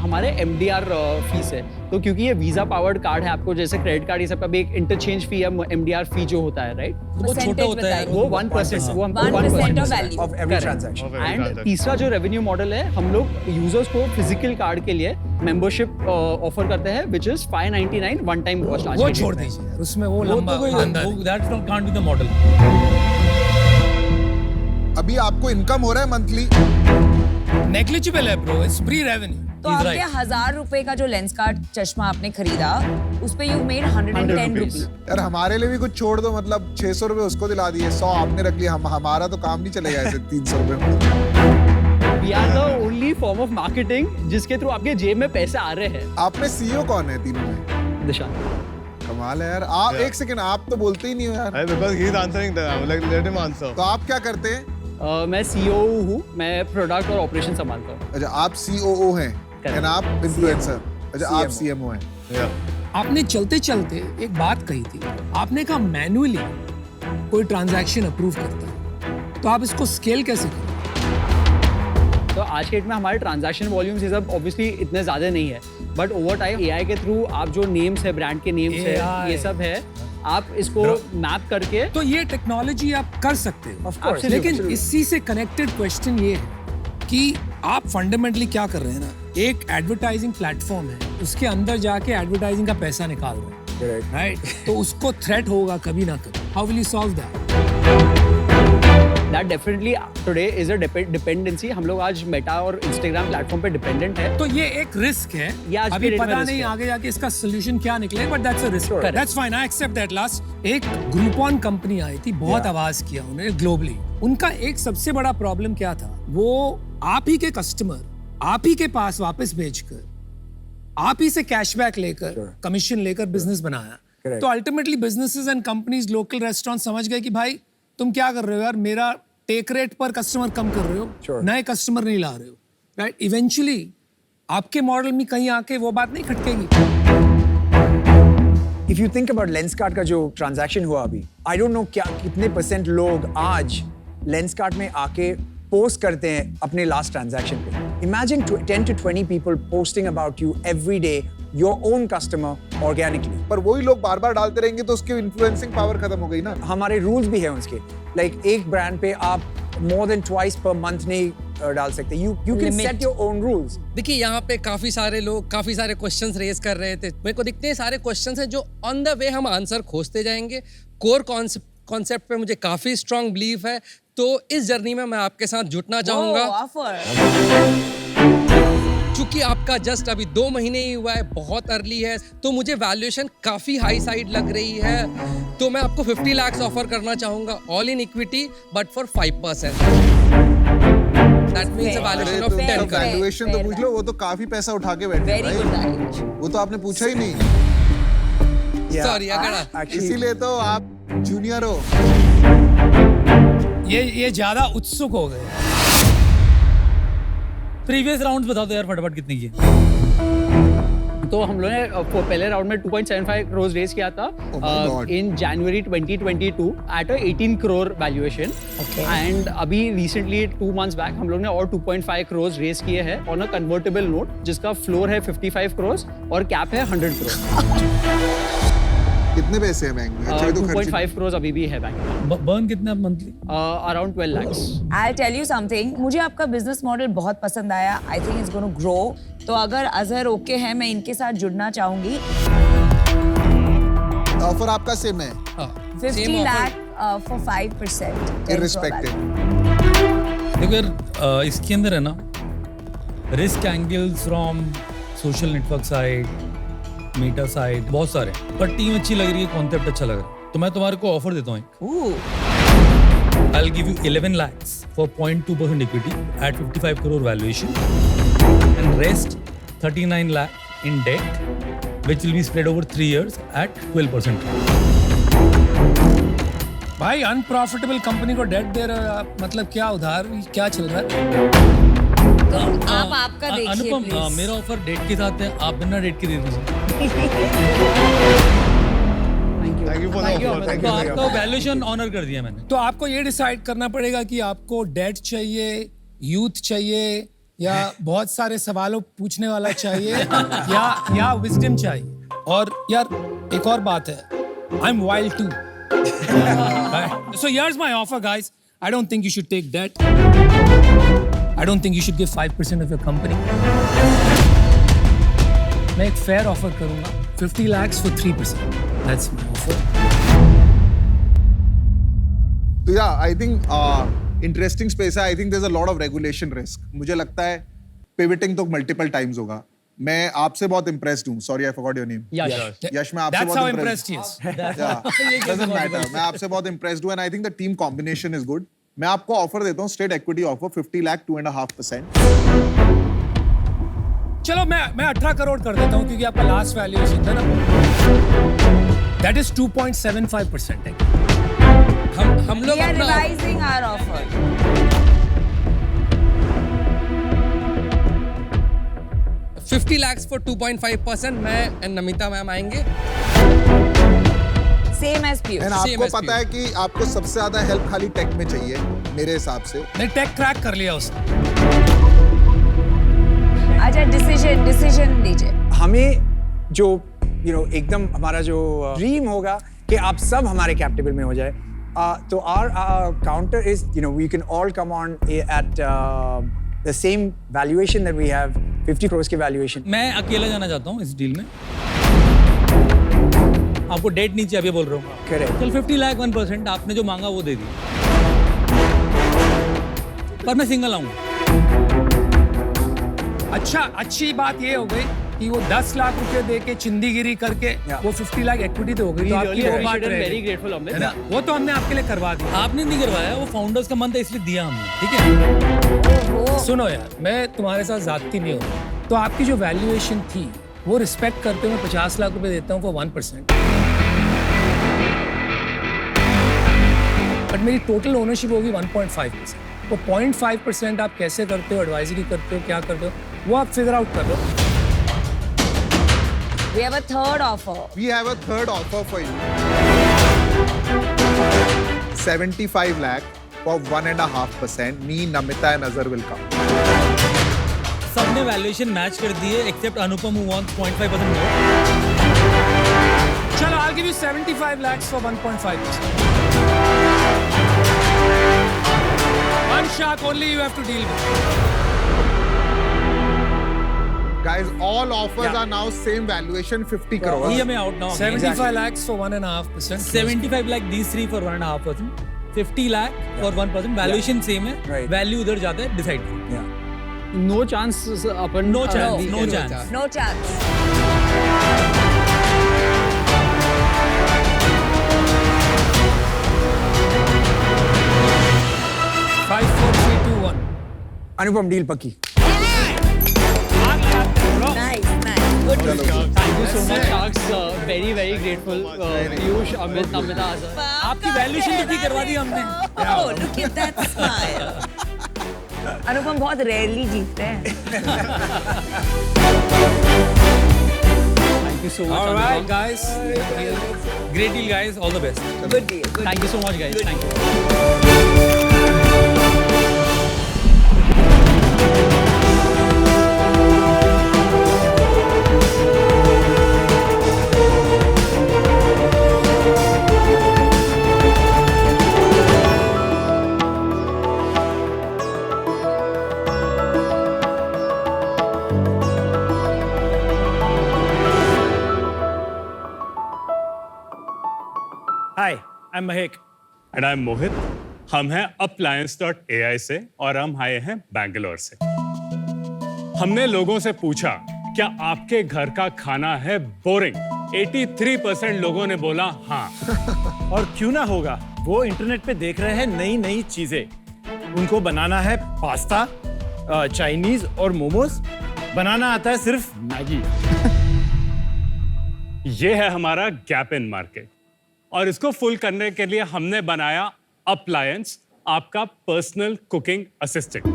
हमारे MDR फी से। तो क्योंकि ये वीजा पावर्ड कार्ड है, आपको जैसे क्रेडिट कार्ड ये सब का भी एक इंटरचेंज फी या MDR फी जो होता है, राइट? वो छोटा होता है, वो 1%, वो हमको 1% of value. of every transaction. And तीसरा जो रेवेन्यू मॉडल है, हम लोग यूजर्स को फिजिकल कार्ड के लिए मेंबरशिप ऑफर करते हैं, which is 599 one time cost. वो छोड़ दीजिए यार, उसमें वो लंबा अंदर है। That's not can't be the model. अभी आपको इनकम हो रहा है मंथली, नेग्लिजिबल है ब्रो, इट्स प्री रेवेन्यू। तो आपके 1000 रुपए का जो लेंस कार्ड चश्मा आपने खरीदा, उस पे यू मेड 110 रुपीज। यार हमारे लिए भी कुछ छोड़ दो, मतलब 600 रुपए उसको दिला दिए, 100 आपने रख लिया, हमारा तो काम नहीं चलेगा ऐसे 300 रुपए में। We are the only form of marketing जिसके थ्रू आपके जेब में पैसे आ रहे हैं। आप में सीईओ कौन है तीनों में? दिशा। कमाल है यार। आप एक सेकंड, आप तो बोलते ही नहीं हो यार। Because he is answering that, I would like to let him answer. तो आप क्या करते हैं? मैं CEO हूँ, मैं प्रोडक्ट और ऑपरेशन संभालता हूँ। अच्छा, आप COO हैं एंड आप इन्फ्लुएंसर। अच्छा, आप CMO हैं। Yeah. आपने चलते चलते एक बात कही थी, आपने कहा मैन्युअली कोई ट्रांजैक्शन अप्रूव करता है, तो आप इसको स्केल कैसे करें? तो आज के डेट में हमारे ट्रांजैक्शन वॉल्यूम्स ये सब ऑब्वियसली इतने ज्यादा नहीं है, बट ओवर टाइम AI के थ्रू आप जो नेम्स है, ब्रांड के नेम्स है, AI ये सब है, आप इसको मैप करके तो ये टेक्नोलॉजी आप कर सकते हो, Of course. लेकिन Absolutely. इसी से कनेक्टेड क्वेश्चन ये है कि आप फंडामेंटली क्या कर रहे हैं ना, एक एडवर्टाइजिंग प्लेटफॉर्म है, उसके अंदर जाके एडवर्टाइजिंग का पैसा निकाल रहे हैं, Correct. राइट? तो उसको थ्रेट होगा कभी ना कभी. How will you solve that? That definitely today is a dependency. हम लोग आज मेटा और इंस्टाग्राम प्लेटफॉर्म पे डिपेंडेंट है. तो ये एक रिस्क है. ये आज की अभी डेट में पता risk नहीं है. आगे जाके इसका सोल्यूशन क्या निकले, but that's a risk. Correct. That's fine, I accept that. Last एक ग्रुपॉन कंपनी आई थी, बहुत Yeah. आवाज किया उन्होंने ग्लोबली. उनका एक सबसे बड़ा प्रॉब्लम क्या था, वो आप ही के कस्टमर आप ही के पास वापस भेजकर आप ही से कैशबैक लेकर Sure. कमीशन लेकर बिजनेस बनाया. Correct. तो ultimately businesses and companies, local restaurant समझ गए कि भाई तुम क्या कर रहे हो यार, मेरा टेक रेट पर कस्टमर कम कर रहे हो, Sure. नए कस्टमर नहीं ला रहे हो, राइट? इवेंचुअली आपके मॉडल में कहीं आके वो बात नहीं खटकेगी. If you think about Lenskart का जो ट्रांजैक्शन हुआ अभी, I don't know क्या कितने % लोग आज Lenskart में आके पोस्ट करते हैं अपने लास्ट ट्रांजैक्शन पे. Imagine 10 to 20 people posting about you every day, your own customer organically. पर वही लोग बार बार डालते रहेंगे तो उसकी इन्फ्लुएंसिंग पावर खत्म हो गई ना. हमारे रूल्स भी हैं उसके. Like एक ब्रांड पे आप more than twice per month नहीं डाल सकते. You can Limit. set your own rules. देखिए यहाँ पे काफी सारे लोग काफी सारे क्वेश्चंस रेज कर रहे थे. मेरे को दिखते हैं सारे क्वेश्चंस हैं जो ऑन द वे हम आंसर खोजते जाएंगे. कोर कॉन्सेप्ट पे मुझे काफी स्ट्रांग बिलीफ है, तो इस जर्नी में मैं आपके साथ जुटना चाहूंगा. ऑफर. चूंकि आपका जस्ट अभी 2 महीने ही हुआ है, बहुत अर्ली है, तो मुझे वैल्यूएशन काफी हाई साइड लग रही है. तो मैं आपको 50 लाख ऑफर करना चाहूंगा, all in equity but for 5%. That means a valuation of 10 crore. Valuation तो पूछ लो, वो तो काफी पैसा उठा के बैठे हैं वेरी गुड भाई. वैल्यूएशन. वो तो आपने पूछा ही नहीं. Yeah. Sorry, अगड़ा. Actually, इसीलिए तो आप जूनियर हो. ये ज्यादा उत्सुक हो गए. प्रीवियस राउंड्स बता दो यार फटाफट कितने की. तो हम लोगों ने पहले राउंड में 2.75 करोड़ रेज किया था Oh my God. In January 2022 at 18 crore valuation. And अभी रिसेंटली 2 मंथ्स बैक हम लोग ने और 2.5 करोड़ रेज किए हैं ऑन अ कन्वर्टेबल नोट, जिसका फ्लोर है 55 करोड़ और कैप है 100 करोड़. कितने पैसे हैं बैंक में? अच्छा, ये तो खर्च 2.5 करोड़ अभी भी है बैंक में. बर्न कितने आप monthly? Around 12 lakhs. I'll tell you something. मुझे आपका बिजनेस मॉडल बहुत पसंद आया. I think it's going to grow. तो अगर अजहर ओके है, मैं इनके साथ जुड़ना चाहूंगी. ऑफर आपका सेम है. हाँ, 50 same offer. lakh for 5%. Irrespective. देखो यार इसके अंदर है ना risk angles from social network side, Meta side, बहुत सारे, पर टीम अच्छी लग रही है, कॉन्सेप्ट अच्छा लग रहा है. तो मैं तुम्हारे को ऑफर देता हूँ एक. I'll give you 11 lakhs for 0.2% equity at 55 crore valuation and rest 39 lakh in debt which will be spread over 3 years at 12%. भाई अनप्रॉफिटेबल कंपनी को डेट दे रहे हो आप, मतलब क्या उधार, क्या चल रहा है? तो आप आपका देखिए अनुपम please. मेरा ऑफर डेट के साथ है, आप बिना डेट के दे दीजिए. Thank you for the offer. Thank तो you. आपका वैल्यूएशन ऑनर कर दिया मैंने. तो आपको ये डिसाइड करना पड़ेगा कि आपको डेट चाहिए, यूथ चाहिए, या बहुत सारे सवालों पूछने वाला चाहिए, या विजडम चाहिए. और यार एक और बात है, I am wild too. So here's my offer, guys. I don't think you should take debt. I don't think you should give 5% of your company. मैं एक फेयर ऑफर करूंगा, 50 lakhs for 3%. That's my offer. तो या I think interesting space है. I think there is a lot of regulation risk. मुझे लगता है pivoting तो मल्टीपल टाइम्स होगा. मैं आपसे बहुत इम्प्रेस्ड हूँ. Sorry I forgot your name. Yash, मैं आपसे That's how बहुत impressed he is. Doesn't matter. मैं आपसे बहुत इम्प्रेस्ड हूँ and I think the team combination is good. मैं आपको ऑफर देता हूँ स्ट्रेट इक्विटी ऑफर 50 लाख 2.5%. चलो मैं 18 करोड़ कर देता हूँ, क्योंकि आपका लास्ट वैल्यूएशन था ना, दैट इज 2.75% है. हम लोग We are अपना revising our offer. 50 lakhs for 2.5%. मैं एंड नमिता मैम आएंगे. Same as Piyush. And Same आपको as पता है कि आपको सबसे ज्यादा हेल्प खाली टेक में चाहिए मेरे हिसाब से. नहीं, टेक क्रैक कर लिया उसने. अच्छा, डिसीजन लीजिए. हमें जो एकदम हमारा जो ड्रीम होगा कि आप सब हमारे कैप टेबल में हो जाए. तो our counter is we can all come on at the same valuation that we have, 50 crores की valuation. मैं अकेला जाना चाहता हूँ इस डील में। आपको डेट नहीं चाहिए, अभी बोल रहा हूँ। Correct. चल 50 लाख 1%, आपने जो मांगा वो दे दिया, पर मैं सिंगल आऊंगा। अच्छा, अच्छी बात ये हो गई कि वो 10 लाख रुपए दे के चिंदीगिरी करके वो 50 लाख इक्विटी तो हो गई, तो आपकी वो बात रह वेरी गई, ग्रेटफुल है अमित। ना? वो तो हमने आपके लिए करवा दिया। आपने नहीं करवाया, वो फाउंडर्स का मन था इसलिए दिया हमने, ठीक है? सुनो यार, मैं तुम्हारे साथ जाती नहीं हूँ, तो आपकी जो वैल्यूएशन थी वो रिस्पेक्ट करते हुए 50 लाख रुपए देता हूँ फॉर 1%, बट मेरी टोटल ओनरशिप होगी 1.5%। वो 0.5% आप कैसे करते हो, एडवाइजरी करते हो, क्या करते हो, वो आप फिगर आउट कर लो। We have a third offer. We have a third offer for you. 75 lakh for 1.5%. Me, Namita and Azhar will come. सबने वैल्यूएशन मैच कर दिए accept Anupam who wants 0.5% more. चलो, I'll give you 75 lakhs for 1.5%. One shark only you have to deal with. Guys, all offers are now same valuation, 50 crores. He हमें out now. 75 lakhs for 1.5%. 75 lakh these three for 1.5%. 50 lakh for 1%. Valuation same है. Right. Value उधर जाता है decide. No chance अपन No chance. No chance. No chance. Five, four, three, two, one. अनुपम deal पक्की. Nice, nice. Good. Thank you so much sharks, very very grateful Piyush, Amit, Namita, Azhar. आपकी valuation तो ठीक करवा दी हमने। Oh, look at that smile. अनुपम बहुत rarely जीतते हैं। Thank you so much. All right, guys. Great deal guys. All the best. Good deal. Good thank you so much guys, thank you. Hi, I am Mahak and I am मोहित। हम हैं appliance.ai से और हम आए हैं बैंगलोर से। हमने लोगों से पूछा, क्या आपके घर का खाना है बोरिंग? 83% लोगों ने बोला हाँ। और क्यों ना होगा, वो इंटरनेट पे देख रहे हैं नई नई चीजें। उनको बनाना है पास्ता, चाइनीज और मोमोज, बनाना आता है सिर्फ मैगी। ये है हमारा गैप इन मार्केट और इसको फुल करने के लिए हमने बनाया अप्लायंस, आपका पर्सनल कुकिंग असिस्टेंट।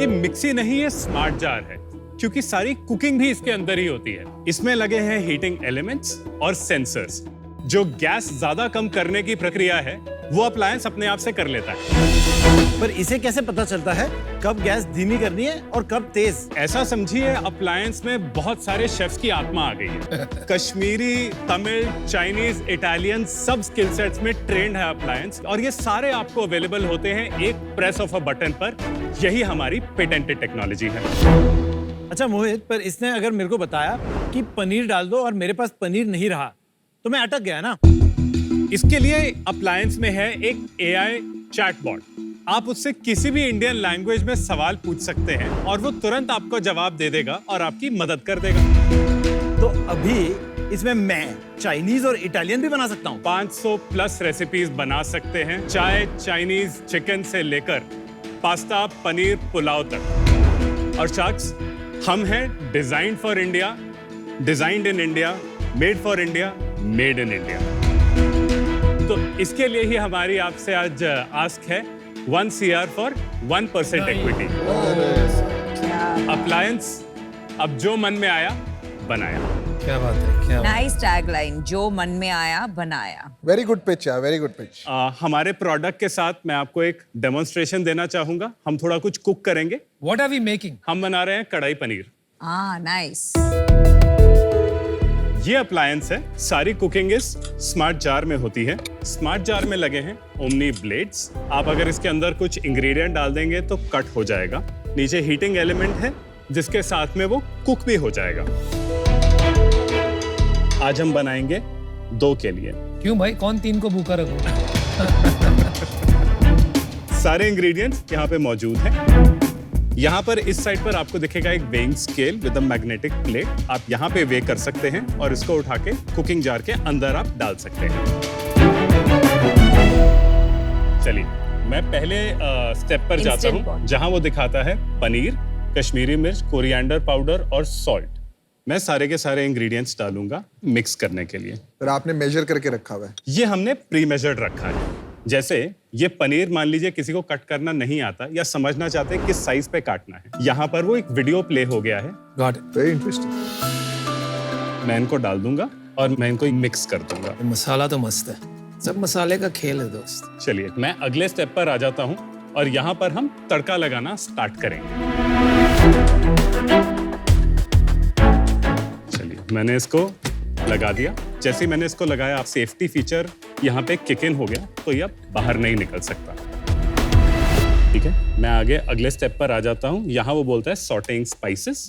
ये मिक्सी नहीं, ये स्मार्ट जार है, क्योंकि सारी कुकिंग भी इसके अंदर ही होती है। इसमें लगे हैं हीटिंग एलिमेंट्स और सेंसर्स, जो गैस ज्यादा कम करने की प्रक्रिया है वो अप्लायंस अपने आप से कर लेता है। पर इसे कैसे पता चलता है कब गैस धीमी करनी है और कब तेज? ऐसा समझिए, अप्लायंस में बहुत सारे शेफ्स की आत्मा आ गई है। कश्मीरी, तमिल, चाइनीज, इटालियन सब स्किल सेट्स में ट्रेंड है अप्लायंस, और ये सारे आपको अवेलेबल होते हैं एक प्रेस ऑफ अ बटन पर। यही हमारी पेटेंटेड टेक्नोलॉजी है। अच्छा मोहित, पर इसने अगर मेरे को बताया कि पनीर डाल दो और मेरे पास पनीर नहीं रहा, तो मैं अटक गया ना। इसके लिए अप्लायंस में है एक AI चैटबॉट। आप उससे किसी भी इंडियन लैंग्वेज में सवाल पूछ सकते हैं और वो तुरंत आपको जवाब दे देगा और आपकी मदद कर देगा। तो अभी इसमें मैं चाइनीज और इटालियन भी बना सकता हूँ। 500 प्लस रेसिपीज बना सकते हैं, चाहे चाइनीज चिकन से लेकर पास्ता, पनीर, पुलाव तक। और शार्क्स, हम हैं designed for India, designed in India, made for India, made in India. तो इसके लिए ही हमारी आपसे आज आस्क है 1 CR फॉर 1% इक्विटी। अप्लायंस, अब जो मन में आया बनाया। क्या बात है, क्या नाइस टैगलाइन, जो मन में आया बनाया। Very good pitch, yeah, very good pitch. हमारे प्रोडक्ट के साथ मैं आपको एक डेमोन्स्ट्रेशन देना चाहूंगा। हम थोड़ा कुछ कुक करेंगे। What are we making? हम बना रहे हैं कढ़ाई पनीर। नाइस। ये अप्लायंस है, सारी कुकिंग इस स्मार्ट जार में होती है। स्मार्ट जार में लगे हैं ओमनी ब्लेड्स। आप अगर इसके अंदर कुछ इंग्रेडिएंट डाल देंगे तो कट हो जाएगा। नीचे हीटिंग एलिमेंट है जिसके साथ में वो कुक भी हो जाएगा। आज हम बनाएंगे 2 के लिए। क्यों भाई, कौन 3 को भूखा रखो? सारे इंग्रेडिएंट्स यहाँ पे मौजूद हैं। यहाँ पर इस साइड पर आपको दिखेगा एक weighing scale with a magnetic plate. आप यहाँ पे वे कर सकते हैं और इसको उठा के कुकिंग जार के अंदर आप डाल सकते हैं। चलिए, मैं पहले स्टेप पर जाता हूँ जहाँ वो दिखाता है पनीर, कश्मीरी मिर्च, कोरिएंडर पाउडर और सॉल्ट। मैं सारे के सारे इंग्रेडिएंट्स डालूंगा मिक्स करने के लिए। फिर आपने मेजर करके रखा हुआ है? ये हमने प्री मेजर्ड रखा है। जैसे ये पनीर मान लीजिए किसी को कट करना नहीं आता या समझना चाहते किस साइज पे काटना है, यहाँ पर वो एक वीडियो प्ले हो गया है। Got it. Very interesting. मैं इनको डाल दूंगा और मैं इनको मिक्स कर दूंगा। मसाला तो मस्त है, सब मसाले का खेल है दोस्त। चलिए, मैं अगले स्टेप पर आ जाता हूँ और यहाँ पर हम तड़का लगाना स्टार्ट करेंगे। चलिए, मैंने इसको लगा दिया। जैसे ही मैंने इसको लगाया, आप सेफ्टी फीचर यहाँ पे किक इन हो गया, तो ये अब बाहर नहीं निकल सकता। ठीक है, मैं आगे अगले स्टेप पर आ जाता हूँ। यहाँ वो बोलता है सॉटेइंग स्पाइसेस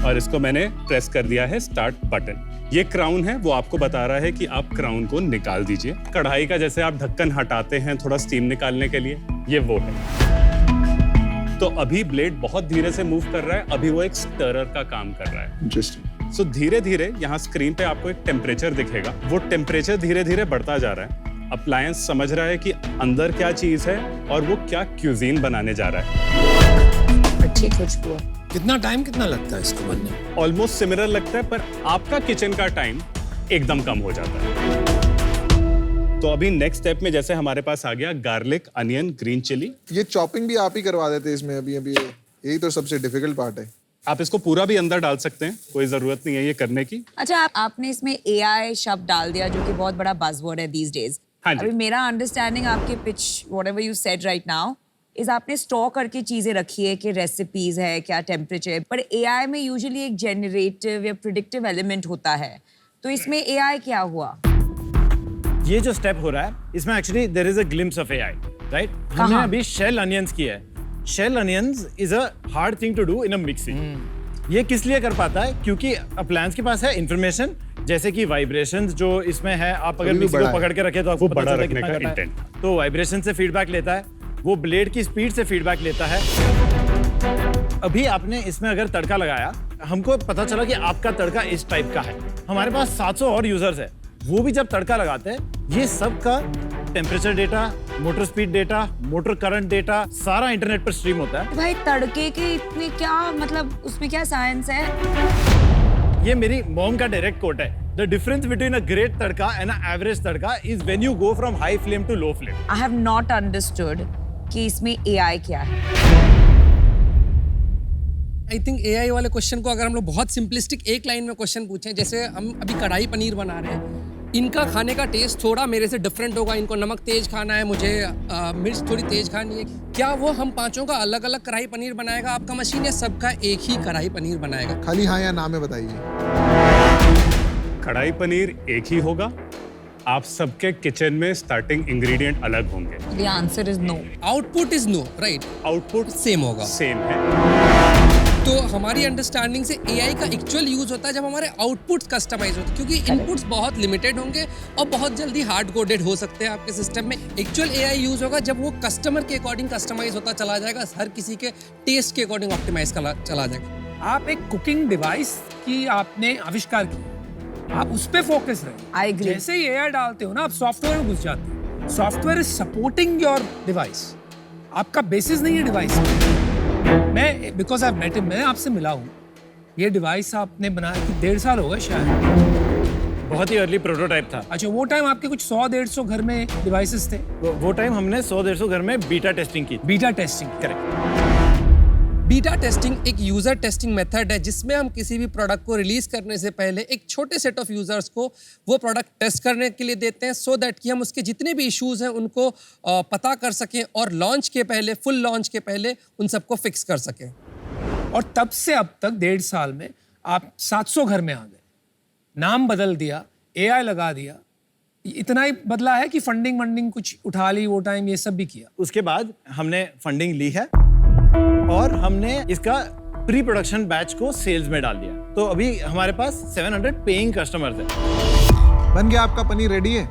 और इसको मैंने प्रेस कर दिया है स्टार्ट बटन। ये क्राउन है, वो आपको बता रहा है कि आप क्राउन को निकाल दीजिए। कढ़ाई का जैसे आप ढक्कन हटाते हैं थोड़ा स्टीम निकालने के लिए, ये वो है। तो अभी ब्लेड बहुत धीरे से मूव कर रहा है, अभी वो एक स्टरर का काम कर रहा है। इंटरेस्टिंग। सो धीरे धीरे यहाँ स्क्रीन पे आपको एक टेम्परेचर दिखेगा। वो टेम्परेचर धीरे धीरे बढ़ता जा रहा है। अप्लायंस समझ रहा है कि अंदर क्या चीज है और वो क्या क्यूजीन बनाने जा रहा है। अच्छी खुशबू है। कितना टाइम कितना लगता है इसको बनने में? ऑलमोस्ट सिमिलर लगता है, पर आपका किचन का टाइम एकदम कम हो जाता है। तो अभी नेक्स्ट स्टेप में जैसे हमारे पास आ गया गार्लिक, अनियन, ग्रीन चिली। ये चॉपिंग भी आप ही करवा देते इसमें अभी अभी? यही तो सबसे डिफिकल्ट पार्ट है। आप इसको पूरा भी अंदर डाल सकते हैं, कोई जरूरत नहीं है ये करने की। अच्छा, आपने इसमें AI शब्द डाल दिया जो कि बहुत बड़ा बज़वर्ड है these days। हाँ जी। अभी मेरा अंडरस्टैंडिंग आपके pitch whatever you said right now is आपने स्टोर करके चीजें रखी है कि रेसिपीज है, क्या टेम्परेचर, पर AI में यूजुअली एक जनरेटिव या प्रिडिक्टिव एलिमेंट होता है, तो इसमें AI क्या हुआ? ये जो स्टेप हो रहा है इसमें actually there is a glimpse of AI, right? हमने अभी शेल अनियंस किया है। Shell onions is a hard thing to do in a mixie. ये किस लिए कर पाता है? क्योंकि अप्लायंस के पास है इंफॉर्मेशन, जैसे कि वाइब्रेशंस जो इसमें है। आप अगर मिक्सी को पकड़ के रखे तो आपको बड़ा पता चलता है रखने कितना का कटा है। इंटेंट। तो वाइब्रेशन से फीडबैक लेता है, वो ब्लेड की स्पीड से फीडबैक लेता है। अभी आपने इसमें अगर तड़का लगाया, हमको पता चला कि आपका तड़का इस टाइप का है। हमारे पास 700 और यूजर्स है, वो भी जब तड़का लगाते हैं, ये सब का temperature data, motor speed data, motor current data सारा इंटरनेट पर स्ट्रीम होता है। भाई तड़के के इतने क्या, मतलब उसमें क्या साइंस है? ये मेरी मॉम का डायरेक्ट कोट है। The difference between a great tadka and an average tadka is when you go from high flame to low flame. I have not understood कि इसमें AI क्या है। आई थिंक AI वाले question को अगर हम लोग बहुत सिंपलिस्टिक एक लाइन में क्वेश्चन पूछें, जैसे हम अभी कढ़ाई पनीर बना रहे हैं, इनका खाने का टेस्ट थोड़ा मेरे से डिफरेंट होगा। इनको नमक तेज खाना है, मुझे मिर्च थोड़ी तेज खानी है। क्या वो हम पांचों का अलग अलग कढ़ाई पनीर बनाएगा आपका मशीन, या सबका एक ही कढ़ाई पनीर बनाएगा? खाली हाँ या ना में बताइए। कढ़ाई पनीर एक ही होगा। आप सबके किचन में स्टार्टिंग इंग्रेडिएंट अलग होंगे। The answer is no. Output is no, right? Output same होगा। सेम है। तो हमारी अंडरस्टैंडिंग से AI का एक्चुअल यूज होता है जब हमारे आउटपुट्स कस्टमाइज होते हैं, क्योंकि इनपुट्स बहुत लिमिटेड होंगे और बहुत जल्दी हार्ड कोडेड हो सकते हैं आपके सिस्टम में। एक्चुअल AI यूज होगा जब वो कस्टमर के अकॉर्डिंग कस्टमाइज होता चला जाएगा, हर किसी के टेस्ट के अकॉर्डिंग ऑप्टिमाइज चला जाएगा। आप एक कुकिंग डिवाइस की आपने आविष्कार किया, आप उस पे फोकस रहे। I agree. जैसे ही AI डालते हो ना, आप सॉफ्टवेयर में घुस जाते हो। Software is supporting your device, आपका बेसिस नहीं है डिवाइस। मैं बिकॉज आई मेट हिम, मैं आपसे मिला हूँ। ये डिवाइस आपने बनाया कि 1.5 साल हो गए शायद। बहुत ही अर्ली प्रोटोटाइप था। अच्छा, वो टाइम आपके कुछ 100-150 घर में डिवाइसेस थे? वो टाइम हमने 100-150 घर में बीटा टेस्टिंग की। Beta testing, correct. Beta testing एक यूजर टेस्टिंग मेथड है जिसमें हम किसी भी प्रोडक्ट को रिलीज करने से पहले एक छोटे सेट ऑफ यूजर्स को वो प्रोडक्ट टेस्ट करने के लिए देते हैं, सो दैट कि हम उसके जितने भी इश्यूज हैं उनको पता कर सकें और लॉन्च के पहले, फुल लॉन्च के पहले उन सबको फिक्स कर सकें। और तब से अब तक 1.5 साल में आप 700 घर में आ गए। नाम बदल दिया, AI लगा दिया, इतना ही बदला है कि फंडिंग कुछ उठा ली वो टाइम, ये सब भी किया। उसके बाद हमने फंडिंग ली है और हमने इसका प्री प्रोडक्शन बैच को सेल्स में डाल दिया। तो अभी हमारे पास 700 पेइंग कस्टमर्स हैं। बन गया आपका पनीर रेडी है?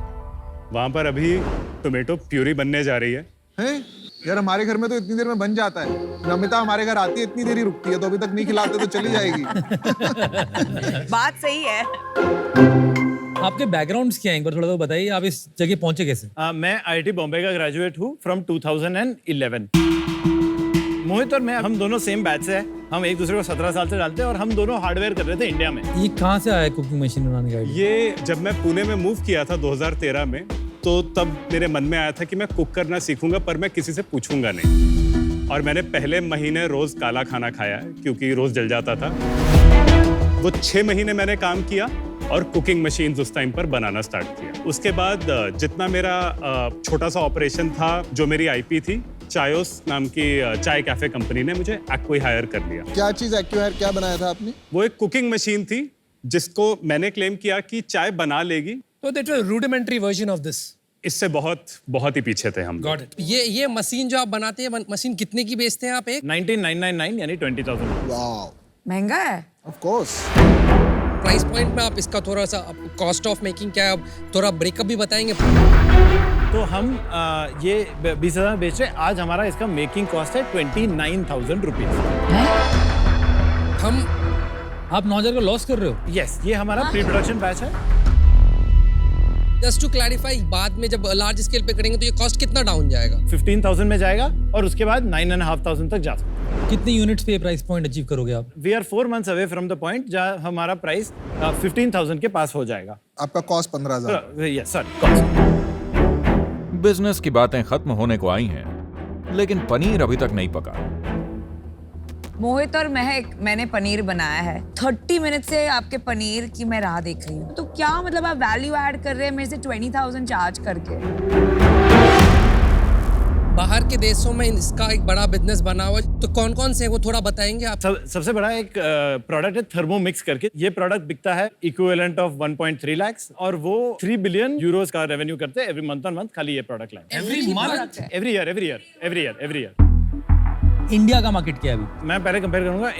वहां पर अभी टोमेटो प्यूरी बनने जा रही है। हैं? यार हमारे घर में तो इतनी देर में बन जाता है। नमिता हमारे घर आती है इतनी देर ही रुकती है, तो अभी तक नहीं खिलाते तो चली जाएगी। बात सही है। आपके बैकग्राउंड्स क्या हैं, एक बार थोड़ा सा बताइए, आप इस जगह पहुंचे कैसे? मैं IIT बॉम्बे का ग्रेजुएट हूँ फ्रॉम 2011। मोहित और मैं, हम दोनों सेम बैच से हैं। हम एक दूसरे को 17 साल से जानते हैं और हम दोनों हार्डवेयर कर रहे थे इंडिया में। ये कहाँ से आया कुकिंग मशीन बनाने का आइडिया? ये जब मैं पुणे में मूव किया था 2013 में, तो तब मेरे मन में आया था कि मैं कुक करना सीखूंगा, पर मैं किसी से पूछूंगा नहीं। और मैंने पहले महीने रोज काला खाना खाया क्योंकि रोज जल जाता था। वो 6 महीने मैंने काम किया और कुकिंग मशीन्स उस टाइम पर बनाना स्टार्ट किया। उसके बाद जितना मेरा छोटा सा ऑपरेशन था, जो मेरी IP थी, चायोस नाम की चाय कैफे कंपनी ने मुझे एक्वाहायर कर लिया। क्या चीज एक्वाहायर, क्या बनाया था आपने? वो एक कुकिंग मशीन थी जिसको मैंने क्लेम किया कि चाय बना लेगी। तो that was rudimentary version of this. इससे बहुत ही पीछे थे हम। Got it. ये मशीन जो आप बनाते हैं, मशीन कितने की बेचते हैं आप एक? 19,999 यानी 20,000। वाओ, महंगा है। Of course. प्राइस पॉइंट में आप इसका थोड़ा सा कॉस्ट ऑफ मेकिंग क्या है, आप थोड़ा ब्रेकअप भी बताएंगे? तो हम ये 20,000 बेच रहे हैं। आज हमारा इसका मेकिंग कॉस्ट है 29,000 रुपीज। हम आप 9,000 का लॉस कर रहे हो? यस, ये हमारा प्री प्रोडक्शन बैच है। जस्ट टू क्लैरिफाई, बाद में जब लार्ज स्केल पे करेंगे तो ये कॉस्ट कितना डाउन जाएगा? 15,000 में जाएगा और उसके बाद 9,500 तक जा सकते हैं। कितनी यूनिट्स पे प्राइस पॉइंट अचीव करोगे आप? We are 4 months away from the point जहाँ हमारा प्राइस 15,000 के पास हो जाएगा। आपका कॉस्ट 15,000। Yes sir. बिजनेस की बातें खत्म होने को आई हैं, लेकिन पनीर अभी तक नहीं पका। मोहित और महक, मैंने पनीर बनाया है। 30 मिनट से आपके पनीर की मैं राह देख रही हूँ। तो क्या मतलब आप वैल्यू ऐड कर रहे हैं मेरे से 20,000 चार्ज करके? बाहर के देशों में इसका एक बड़ा बिजनेस बना हुआ है, तो कौन कौन से है वो थोड़ा बताएंगे आप? सबसे बड़ा एक प्रोडक्ट है थर्मोमिक्स करके। ये प्रोडक्ट बिकता है इक्विवेलेंट ऑफ 1.3 lakhs और वो 3 billion euros का रेवेन्यू करते हैं एवरी मंथ ऑन मंथ, खाली ये product line. Every year. India का मार्केट क्या है अभी? मैं पहले कंपेयर करूंगा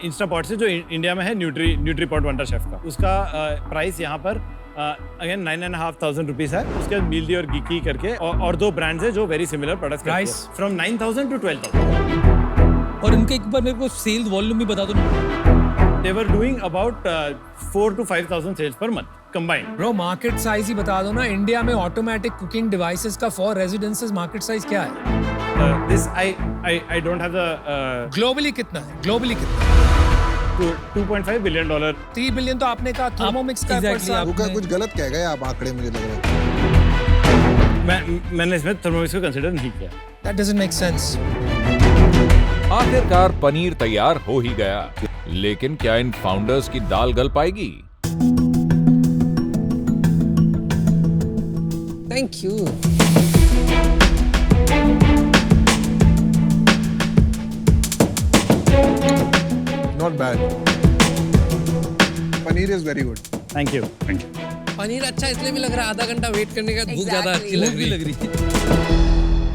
इंस्टापॉट से, जो इंडिया में है न्यूट्रीपॉट वंडर शेफ का। उसका प्राइस यहाँ पर अगेन 9,500 रुपीज है। उसके बाद मील्दी और गीकी करके और 2 ब्रांड्स है जो वेरी सिमिलर प्रोडक्ट्स करते हैं, फ्रॉम 9,000 to 12,000। और इनके एक बार मेरे को सेल्स वॉल्यूम भी बता दो। They were doing about 4,000 to 5,000 sales per month combined. Bro market size ही बता दो ना। इंडिया में ऑटोमेटिक कुकिंग डिवाइसेस का फॉर रेजिडेंसेस मार्केट साइज क्या है? This I don't have the globally कितना है? ग्लोबली कितना? $2.5 billion. 3 बिलियन तो आपने कहा थर्मोमिक्स का Exactly, पर रुका, कुछ गलत कह गए आप आंकड़े, मुझे लग रहा है। मैंने इसमें थर्मोमिक्स को कंसीडर नहीं किया। That doesn't make sense. आखिरकार पनीर तैयार हो ही गया, लेकिन क्या इन फाउंडर्स की दाल गल पाएगी? Thank you. Not bad. Paneer is very good. Thank you. Paneer अच्छा इसलिए भी लग रहा है, आधा घंटा वेट करने के बाद भूख ज्यादा अच्छी लग रही है।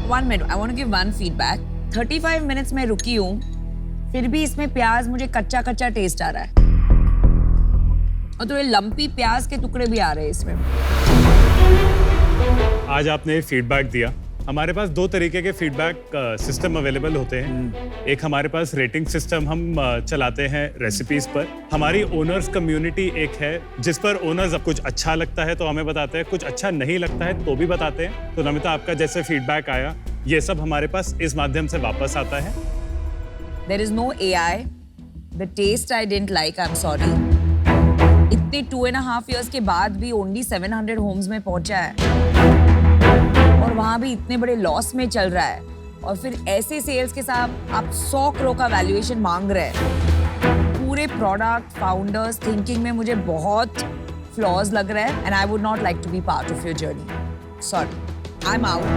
1 minute, I want to give one feedback. 35 minutes में रुकी हूँ, फिर भी इसमें प्याज मुझे कच्चा टेस्ट आ रहा है और थोड़े लंपी प्याज के टुकड़े भी आ रहे हैं इसमें। आज आपने फीडबैक दिया। हमारे पास 2 तरीके के फीडबैक सिस्टम अवेलेबल होते हैं। एक हमारे पास रेटिंग सिस्टम हम चलाते हैं रेसिपीज पर। हमारी ओनर्स कम्युनिटी एक है जिस पर ओनर्स कुछ अच्छा लगता है तो हमें बताते हैं, कुछ अच्छा नहीं लगता है तो भी बताते हैं। तो नमिता, आपका जैसे फीडबैक आया, ये सब हमारे पास इस माध्यम से वापस आता है। There is no AI. The taste I didn't like. I'm sorry. इतने 2.5 years के बाद भी only 700 homes में पहुंचा है और वहाँ भी इतने बड़े लॉस में चल रहा है, और फिर ऐसे सेल्स के साथ आप 100 करोड़ का वैल्यूएशन मांग रहे हैं। पूरे प्रोडक्ट फाउंडर्स थिंकिंग में मुझे बहुत फ्लॉज लग रहा है, and I would not like to be part of your journey. Sorry, I am out.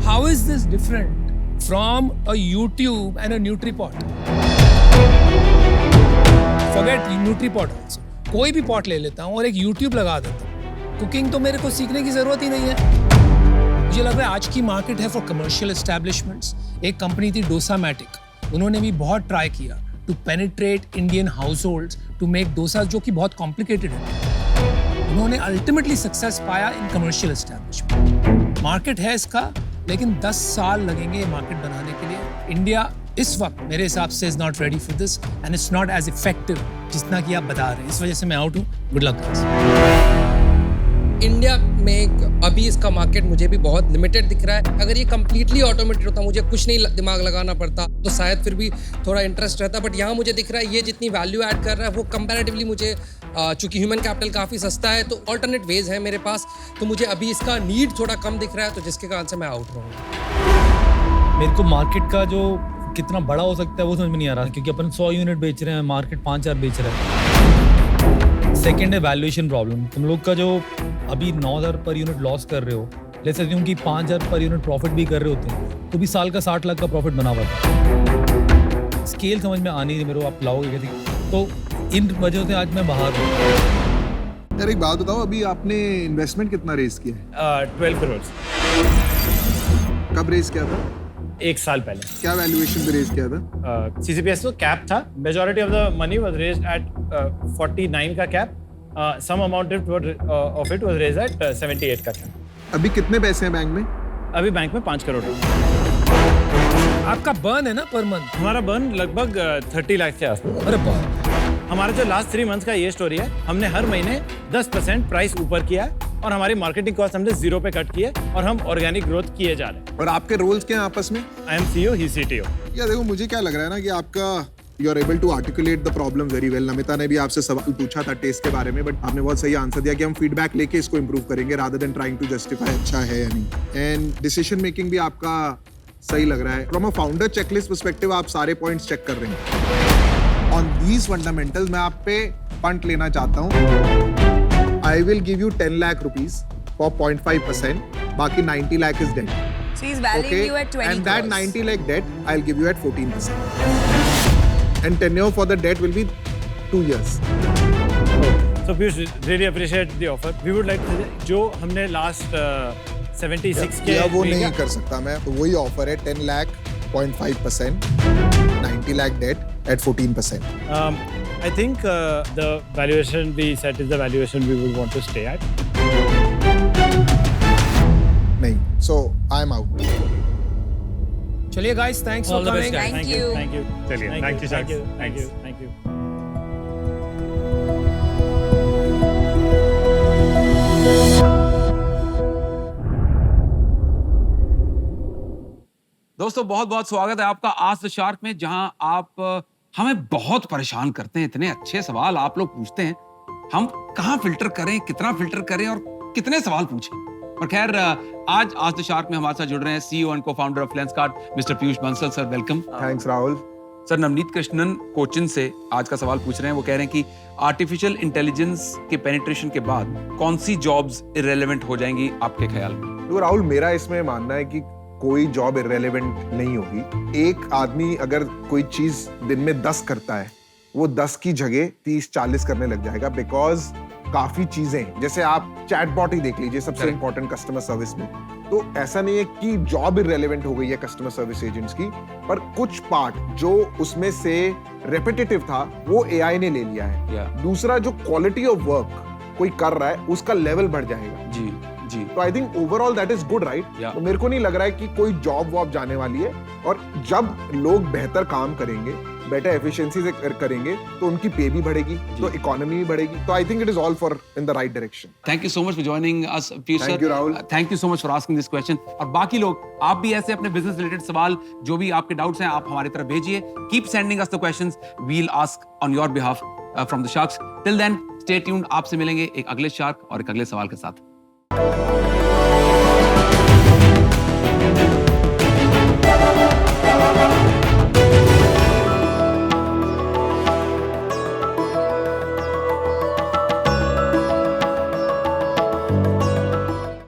How is this different from a YouTube and a NutriPort? Forget NutriPort also. कोई भी pot ले लेता हूँ और एक यूट्यूब लगा देता हूँ। कुकिंग तो मेरे को सीखने की जरूरत ही नहीं है। मुझे लग रहा है आज की मार्केट है फॉर कमर्शियल एस्टैब्लिशमेंट्स। एक कंपनी थी डोसामैटिक, उन्होंने भी बहुत ट्राई किया to penetrate Indian households to make dosa, जो कि बहुत कॉम्प्लिकेटेड है। उन्होंने अल्टीमेटली सक्सेस पाया इन कमर्शियल एस्टैब्लिशमेंट। मार्केट है इसका, लेकिन 10 साल लगेंगे मार्केट बनाने के लिए। इंडिया इस वक्त मेरे हिसाब से is not ready for this and it's not as effective जितना कि आप बता रहे हैं। इस वजह से मैं आउट हूँ। Good luck guys. इंडिया में अभी इसका मार्केट मुझे भी बहुत लिमिटेड दिख रहा है। अगर ये कंप्लीटली ऑटोमेटेड होता, मुझे कुछ नहीं दिमाग लगाना पड़ता, तो शायद फिर भी थोड़ा इंटरेस्ट रहता। बट यहाँ मुझे दिख रहा है ये जितनी वैल्यू ऐड कर रहा है वो कंपैरेटिवली मुझे, चूंकि ह्यूमन कैपिटल काफ़ी सस्ता है तो ऑल्टरनेट वेज है मेरे पास, तो मुझे अभी इसका नीड थोड़ा कम दिख रहा है, तो जिसके कारण से मैं आउट रहूँगा। मेरे को मार्केट का जो कितना बड़ा हो सकता है वो समझ में नहीं आ रहा, क्योंकि अपन 100 यूनिट बेच रहे हैं, मार्केट 5,000 बेच रहा है। सेकेंड है वैल्यूएशन प्रॉब्लम। तुम लोग का जो अभी 9,000 पर यूनिट लॉस कर रहे हो, जैसे कि 5,000 पर यूनिट प्रॉफिट भी कर रहे होते हैं, तो भी साल का 60 लाख का प्रॉफिट बना हुआ है। स्केल समझ में आनी मेरे को, आप लाओगे कैसे? तो इन वजह से आज मैं बाहर हूँ। यार एक बात बताओ, अभी आपने इन्वेस्टमेंट कितना रेज किया है? 12 करोड़। कब रेज किया था? 1 साल पहले। क्या वैल्यूएशन पे रेज किया था? CCPS तो कैप था। Majority of the money was raised at 49 का cap. Some amount of it was raised at 78 का कैप। अभी कितने पैसे हैं बैंक में? अभी बैंक में 5 करोड़ है। आपका बर्न है ना पर मंथ? हमारा बर्न लगभग 30 लाख के आसपास। अरे बाप। हमारा जो लास्ट 3 मंथ्स का ये स्टोरी है, हमने हर महीने 10% प्राइस ऊपर किया है और हमारी मार्केटिंग कॉस्ट हमने 0 पे कट की है और हम ऑर्गेनिक ग्रोथ किए जा रहे हैं। और आपके रोल्स क्या हैं आपस में? I am CEO, he CTO। या देखो, मुझे क्या लग रहा है ना कि आपका you are able to articulate the problem very well. Namita ने भी आपसे सवाल पूछा था टेस्ट के बारे में, बट आपने बहुत सही आंसर दिया कि हम फीडबैक लेके इसको इंप्रूव करेंगे rather than trying to justify अच्छा है या नहीं। एंड डिसीजन मेकिंग भी आपका सही लग रहा है। From a founder checklist perspective आप सारे पॉइंट्स चेक कर रहे हैं। ऑन दीज फंडामेंटल्स मैं आप पे पंट लेना चाहता हूँ। I will give you 10 lakh rupees for 0.5%, बाकी 90 lakh is debt. So he's valuing you at 20 And that crores. 90 lakh debt, I'll give you at 14%. And tenure for the debt will be 2 years. So Piyush, really appreciate the offer. We would like to, जो हमने last 76 के या वो लिया, नहीं कर सकता मैं, तो वही ऑफर है 10 lakh 0.5%, 90 lakh debt at 14%. I think the valuation we set is the valuation we would want to stay at. नहीं, so I'm out. चलिए guys, thanks for All the best, coming. guys. Thank you. Thank you. चलिए, Thank thank you, Thank you. Shaks. Thank you. Thanks. Thank you. दोस्तों बहुत बहुत स्वागत है आपका आज द शार्क में, जहां आप हमें बहुत परेशान करते हैं। इतने अच्छे सवाल आप लोग पूछते हैं, हम कहां फिल्टर करें, कितना फिल्टर करें और कितने सवाल पूछें। पर खैर, आज द शार्क में हमारे साथ जुड़ रहे हैं CEO and co-founder of Lenskart mister Piyush Bansal. Sir welcome. Thanks, Rahul. Sir, Navneet Krishnan Cochin से आज का सवाल पूछ रहे हैं। वो कह रहे हैं कि आर्टिफिशियल इंटेलिजेंस के पेनिट्रेशन के बाद कौन सी जॉब्स इररिलेवेंट हो जाएंगी आपके ख्याल में? तो राहुल, मेरा इसमें मानना है कि कोई जॉब इररिलेवेंट नहीं होगी। एक आदमी अगर कोई चीज दिन में 10 करता है, वो 10 की जगह 30-40 करने लग जाएगा, बिकॉज काफी चीजें, जैसे आप चैटबॉट ही देख लीजिए, सबसे इंपॉर्टेंट कस्टमर सर्विस में। तो ऐसा नहीं है कि जॉब इररिलेवेंट हो गई है कस्टमर सर्विस एजेंट्स की, पर कुछ पार्ट जो उसमें से रेपिटेटिव था वो एआई ने ले लिया है। दूसरा, जो क्वालिटी ऑफ वर्क कोई कर रहा है उसका लेवल बढ़ जाएगा। जी जी। तो I think overall that is good, right? तो मेरे को नहीं लग रहा है कि कोई जॉब वॉब जाने वाली है। और जब लोग बेहतर काम करेंगे, बेटर एफिशिएंसी से करेंगे, तो उनकी पे भी बढ़ेगी, तो इकोनॉमी भी बढ़ेगी। तो I think it is all for in the right direction. Thank you so much for joining us Piyush sir. Thank you Rahul. Thank you so much for asking this question. और बाकी लोग, आप भी ऐसे अपने बिजनेस रिलेटेड सवाल, जो भी आपके डाउट्स हैं, आप हमारी तरफ भेजिए। Keep sending us the questions, we will ask on your behalf from the sharks. Till then stay tuned. आपसे मिलेंगे एक अगले शार्क और एक अगले सवाल के साथ।